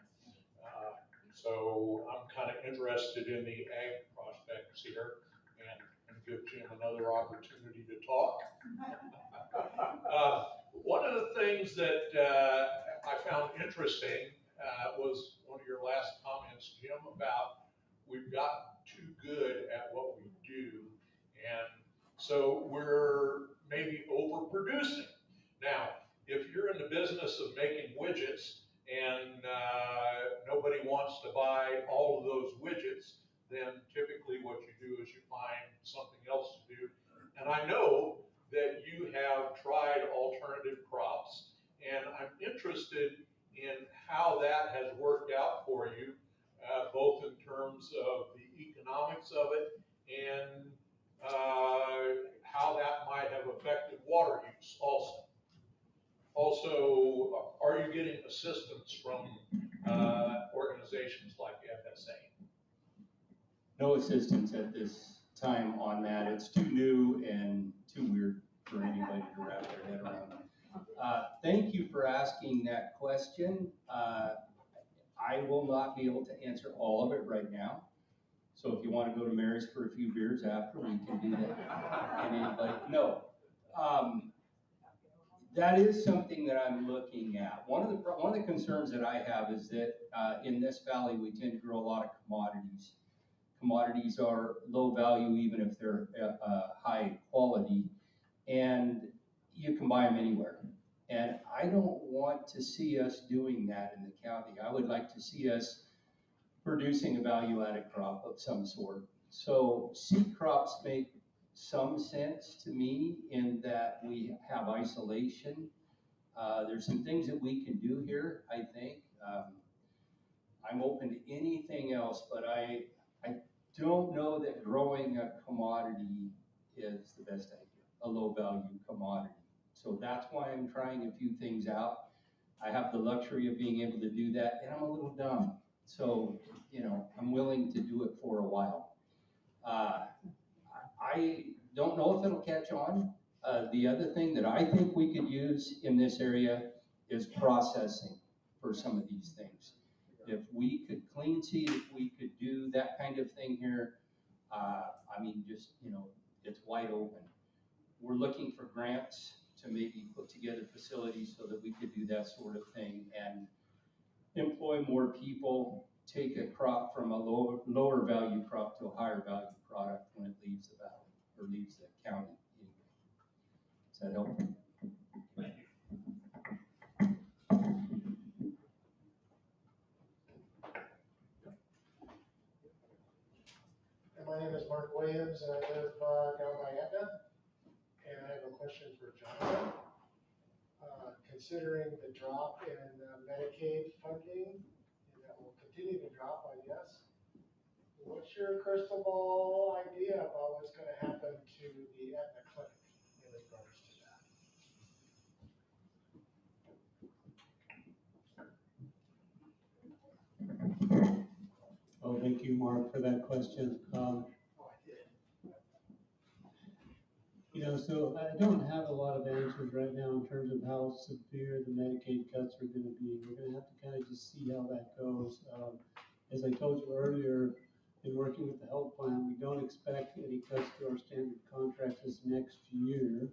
[SPEAKER 10] So I'm kind of interested in the ag prospects here, and give Jim another opportunity to talk. One of the things that I found interesting was one of your last comments, Jim, about we've gotten too good at what we do, and so we're maybe overproducing. Now, if you're in the business of making widgets and nobody wants to buy all of those widgets, then typically what you do is you find something else to do. And I know that you have tried alternative crops, and I'm interested in how that has worked out for you, both in terms of the economics of it and how that might have affected water use also. Also, are you getting assistance from organizations like FSA?
[SPEAKER 6] No assistance at this time on that. It's too new and too weird for anybody to wrap their head around. Thank you for asking that question. I will not be able to answer all of it right now. So if you want to go to Mary's for a few beers after, we can do that. And anybody, no. That is something that I'm looking at. One of the concerns that I have is that in this valley, we tend to grow a lot of commodities. Commodities are low value, even if they're high quality, and you can buy them anywhere. And I don't want to see us doing that in the county. I would like to see us producing a value-added crop of some sort. So seed crops make some sense to me in that we have isolation. There's some things that we can do here, I think. I'm open to anything else, but I don't know that growing a commodity is the best idea, a low-value commodity. So that's why I'm trying a few things out. I have the luxury of being able to do that, and I'm a little dumb. So, I'm willing to do it for a while. I don't know if it'll catch on. The other thing that I think we could use in this area is processing for some of these things. If we could clean seed, if we could do that kind of thing here, it's wide open. We're looking for grants to maybe put together facilities so that we could do that sort of thing and employ more people, take a crop from a lower value crop to a higher value product when it leaves the valley or leaves the county. Does that help?
[SPEAKER 10] Thank you.
[SPEAKER 7] And my name is Mark Williams, and I live down by Etna. And I have a question for Jonathan. Considering the drop in Medicaid funding, and that will continue to drop, I guess, what's your crystal ball idea about what's going to happen to the Etna Clinic in regards to that?
[SPEAKER 1] Oh, thank you, Mark, for that question.
[SPEAKER 7] Oh, I did.
[SPEAKER 1] So I don't have a lot of answers right now in terms of how severe the Medicaid cuts are gonna be. We're gonna have to kind of just see how that goes. As I told you earlier, in working with the health plan, we don't expect any cuts to our standard contracts this next year.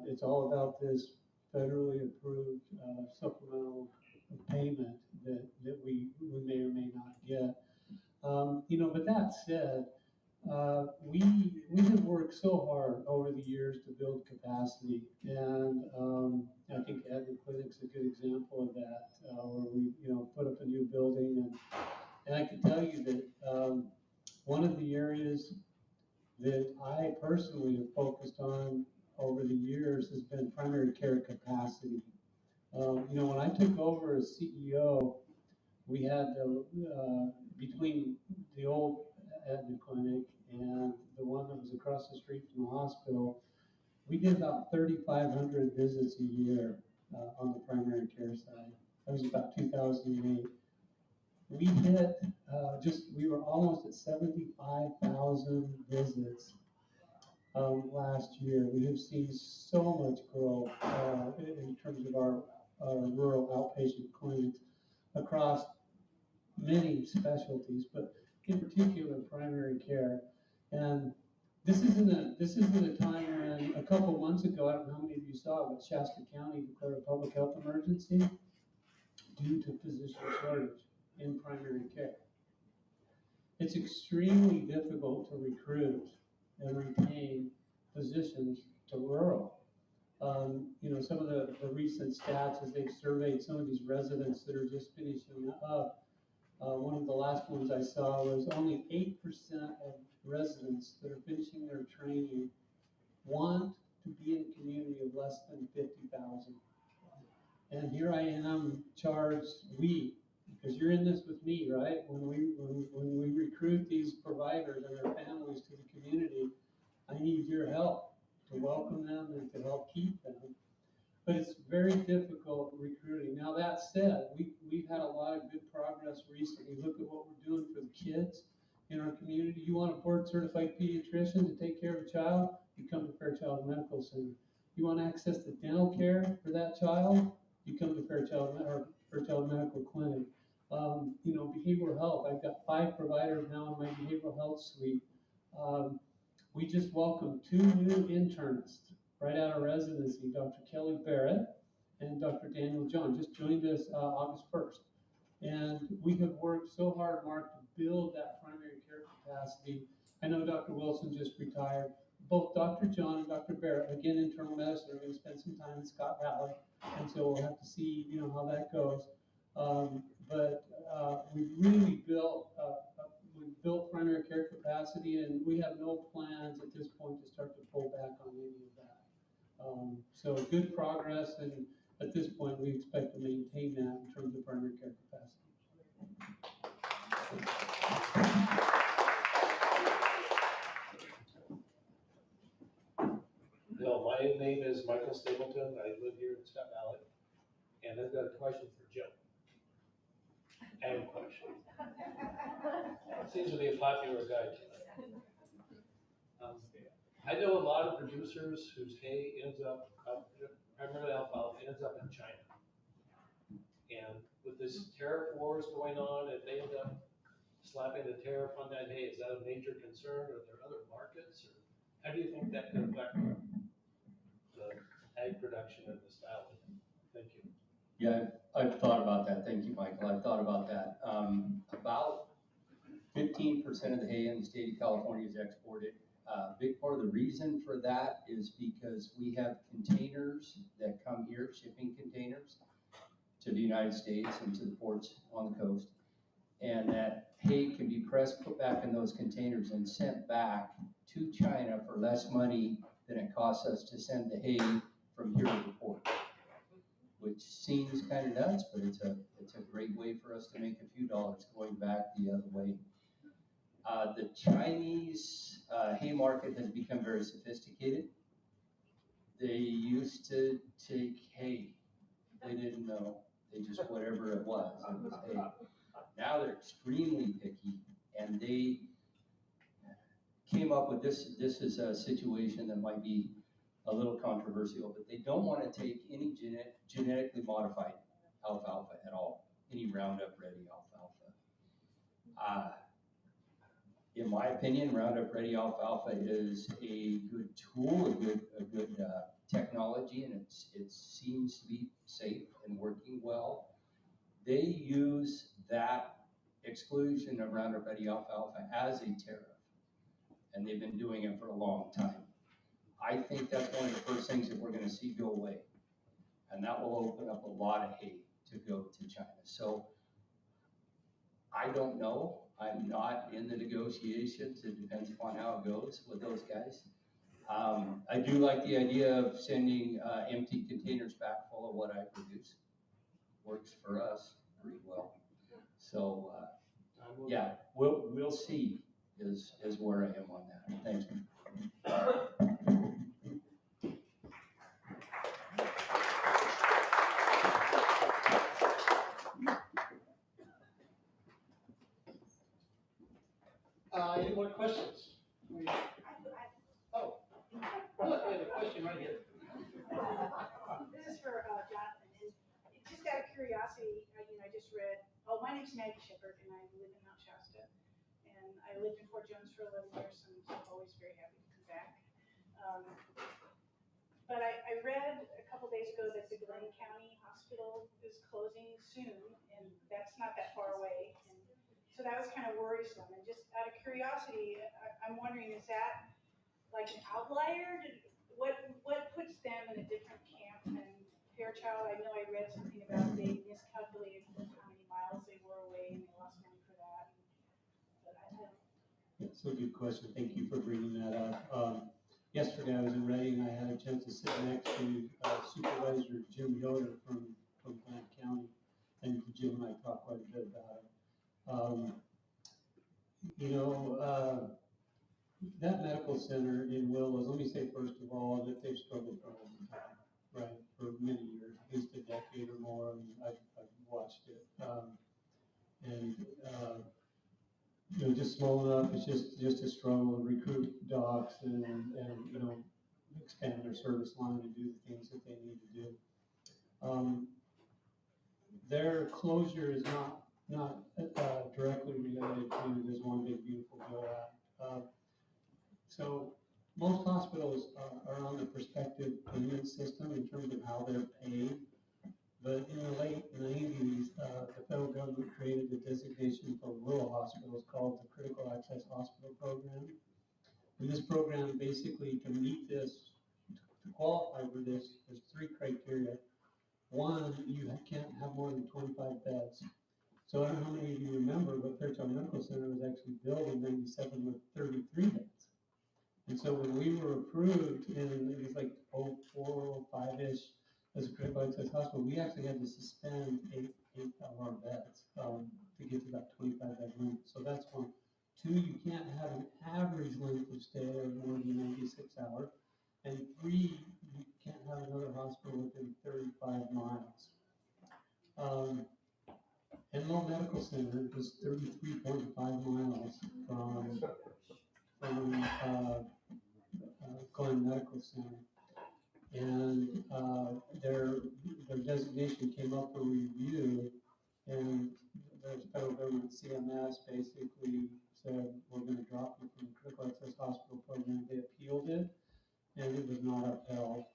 [SPEAKER 1] It's all about this federally approved supplemental payment that we may or may not get. But that said, we have worked so hard over the years to build capacity, and I think Advent Clinic's a good example of that, where we put up a new building, and I can tell you that one of the areas that I personally have focused on over the years has been primary care capacity. When I took over as CEO, we had between the old Advent Clinic and the one that was across the street from the hospital, we did about 3,500 visits a year on the primary care side. That was about 2008. We hit we were almost at 75,000 visits last year. We have seen so much growth in terms of our rural outpatient clinics across many specialties, but in particular primary care. And this isn't a time when a couple months ago, I don't know how many of you saw, but Shasta County declared a public health emergency due to physician shortage in primary care. It's extremely difficult to recruit and retain physicians to rural. Some of the recent stats as they've surveyed some of these residents that are just finishing up, one of the last ones I saw was only 8% of residents that are finishing their training want to be in a community of less than 50,000. And here I am charged, because you're in this with me, right? When we recruit these providers and their families to the community, I need your help to welcome them and to help keep them. But it's very difficult recruiting. Now that said, we've had a lot of good progress recently. Look at what we're doing for the kids in our community. You want a board certified pediatrician to take care of a child? You come to Fairchild Medical Center. You want access to dental care for that child? You come to Fairchild Medical Clinic. Behavioral health. I've got 5 providers now in my behavioral health suite. We just welcomed 2 new internists right out of residency, Dr. Kelly Barrett and Dr. Daniel John, just joined us August 1st. And we have worked so hard, Mark, to build that primary care capacity. I know Dr. Wilson just retired. Both Dr. John and Dr. Barrett, again, internal medicine, are going to spend some time in Scott Valley. And so we'll have to see, how that goes. But we've really built primary care capacity, and we have no plans at this point to start to pull back on any of that. So good progress, and at this point, we expect to maintain that in terms of primary care capacity.
[SPEAKER 11] Hello, my name is Michael Stapleton. I live here in Scott Valley, and I've got a question for Joe. I have a question. Seems to be a popular guy tonight. I know a lot of producers whose hay ends up, primarily alfalfa, ends up in China. And with this tariff wars going on, if they end up slapping the tariff on that hay, is that a major concern? Are there other markets? Or how do you think that could affect the ag production in this valley? Thank you.
[SPEAKER 6] Yeah, I've thought about that. Thank you, Michael. I've thought about that. About 15% of the hay in the state of California is exported. A big part of the reason for that is because we have containers that come here, shipping containers to the United States and to the ports on the coast. And that hay can be pressed, put back in those containers and sent back to China for less money than it costs us to send the hay from here to the port. Which seems kind of nuts, but it's a great way for us to make a few dollars going back the other way. The Chinese hay market has become very sophisticated. They used to take hay. They didn't know. They just, whatever it was hay. Now they're extremely picky, and they came up with this. This is a situation that might be a little controversial, but they don't want to take any genetically modified alfalfa at all, any Roundup Ready alfalfa. In my opinion, Roundup Ready alfalfa is a good tool, a good technology, and it seems to be safe and working well. They use that exclusion of Roundup Ready alfalfa as a tariff, and they've been doing it for a long time. I think that's one of the first things that we're going to see go away, and that will open up a lot of hay to go to China. So I don't know. I'm not in the negotiations. It depends upon how it goes with those guys. I do like the idea of sending empty containers back full of what I produce. Works for us pretty well. So yeah, we'll see is where I am on that. Thanks.
[SPEAKER 7] Any more questions? Oh, look, we have a question right here.
[SPEAKER 12] This is for Jonathan, and just out of curiosity, I just read, my name's Maggie Shepherd, and I live in Mount Shasta, and I lived in Fort Jones for 11 years, and I'm always very happy to come back. But I read a couple days ago that the Glenn County Hospital is closing soon, and that's not that far away, and so that was kind of worrisome. And just out of curiosity, I'm wondering, is that like an outlier? What puts them in a different camp than Fairchild? I know I read something about they miscalculated how many miles they were away and they lost money for that. But I don't.
[SPEAKER 1] That's a good question. Thank you for bringing that up. Yesterday I was in Reading. I had a chance to sit next to Supervisor Jim Yoder from Glenn County, and Jim and I talked quite a bit about it. That medical center in Willows, let me say first of all that they've struggled for a long time, right? For many years, at least a decade or more, and I've watched it. Just small enough, it's just a struggle to recruit docs and expand their service line and do the things that they need to do. Their closure is not directly related to this one big beautiful bill act. So most hospitals are on the prospective payment system in terms of how they're paid. But in the late 90s, the federal government created a designation for rural hospitals called the Critical Access Hospital Program. And this program basically, to meet this, to qualify for this, there's 3 criteria. One, you can't have more than 25 beds. So I don't know how many of you remember, but Fairchild Medical Center was actually built in 97 with 33 beds. And so when we were approved in, it was like 04, 05-ish, as a critical access hospital, we actually had to suspend eight of our beds to get to that 25-bed limit. So that's one. 2, you can't have an average length of stay of more than 96 hours. And 3, you can't have another hospital within 35 miles. Enloe Medical Center is 33.5 miles from Glenn Medical Center. And their designation came up for review, and the federal government, CMS, basically said, we're going to drop you from the critical access hospital program. They appealed it, and it was not upheld.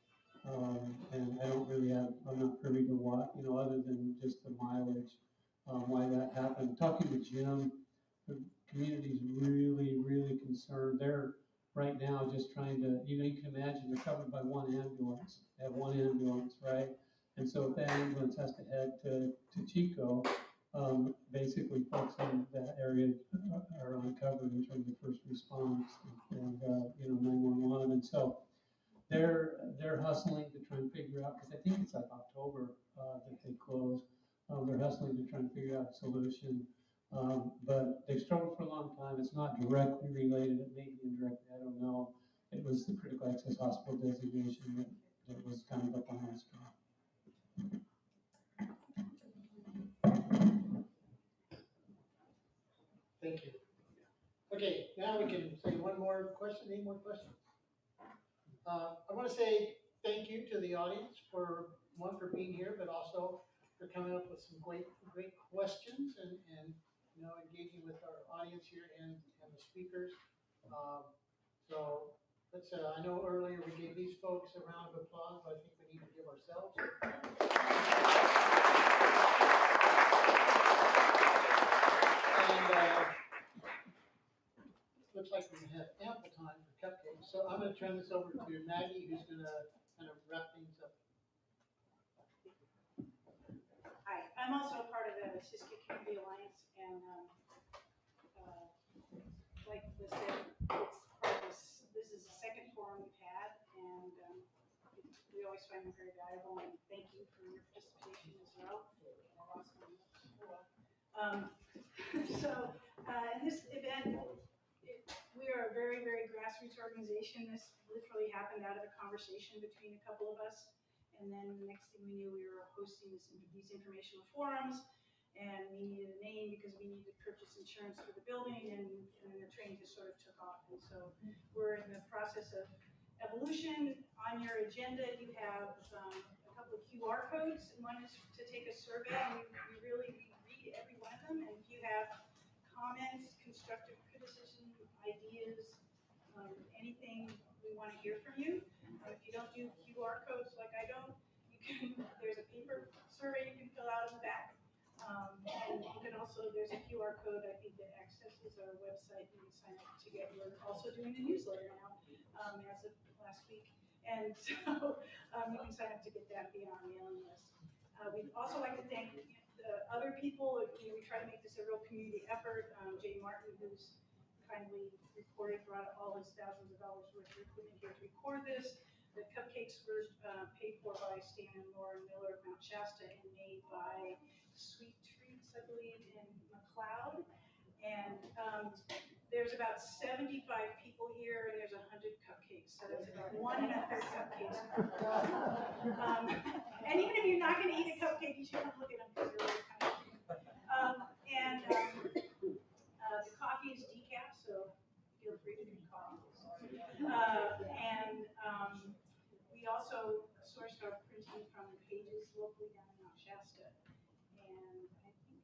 [SPEAKER 1] And I don't really I'm not privy to what, other than just the mileage, why that happened. Talking to Jim, the community's really, really concerned. They're right now just trying to, you can imagine they're covered by one ambulance. They have one ambulance, right? And so if that ambulance has to head to Chico, basically folks in that area are uncovered in terms of first response and 911. And so they're hustling to try and figure out, because I think it's like October that they close. They're hustling to try and figure out a solution. But they've struggled for a long time. It's not directly related. It may be indirectly. I don't know. It was the critical access hospital designation that was kind of up on that straw.
[SPEAKER 7] Thank you. Okay, now we can say one more question, any more questions? I want to say thank you to the audience for, one, for being here, but also for coming up with some great questions and engaging with our audience here and the speakers. So let's, I know earlier we gave these folks a round of applause, but I think we need to give ourselves. And looks like we have ample time for cupcakes, so I'm gonna turn this over to Maggie, who's gonna kind of wrap things up.
[SPEAKER 12] Hi, I'm also a part of the Siskiyou County Alliance, and like I said, it's part of this is the second forum we've had, and we always find them very valuable, and thank you for your participation as well. So in this event, we are a very, very grassroots organization. This literally happened out of a conversation between a couple of us. And then the next thing we knew, we were hosting these informational forums, and we needed a name because we needed to purchase insurance for the building, and then the train just sort of took off. And so we're in the process of evolution. On your agenda, you have a couple of QR codes. One is to take a survey, and we really read every one of them. And if you have comments, constructive criticism, ideas, anything, we want to hear from you. If you don't do QR codes like I don't, there's a paper survey you can fill out in the back. And you can also, there's a QR code, I think, that accesses our website. You can sign up to get, we're also doing a newsletter now, as of last week. And so you can sign up to get that via our mailing list. We'd also like to thank the other people. We try to make this a real community effort. Jay Martin, who's kindly recorded, brought all his thousands of dollars worth of equipment here to record this. The cupcakes were paid for by Stan and Laura Miller of Mount Shasta and made by Sweet Treats, I believe, in McLeod. And there's about 75 people here, and there's 100 cupcakes, so that's about 1 1/3 cupcakes. And even if you're not going to eat a cupcake, you should come look at them because they're really kind of cute. The coffee is decaf, so feel free to drink coffee. We also sourced our printing from pages locally down in Mount Shasta. And I think,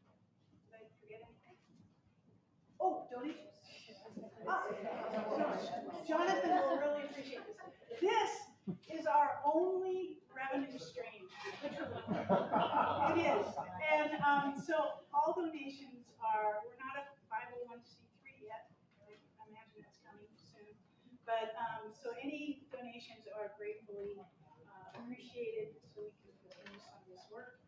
[SPEAKER 12] did I forget anything? Oh, donations. Jonathan will really appreciate this. This is our only revenue stream, literally. It is. And so all donations are, we're not a 501c3 yet. I imagine that's coming soon. But so any donations are gratefully appreciated so we can continue some of this work.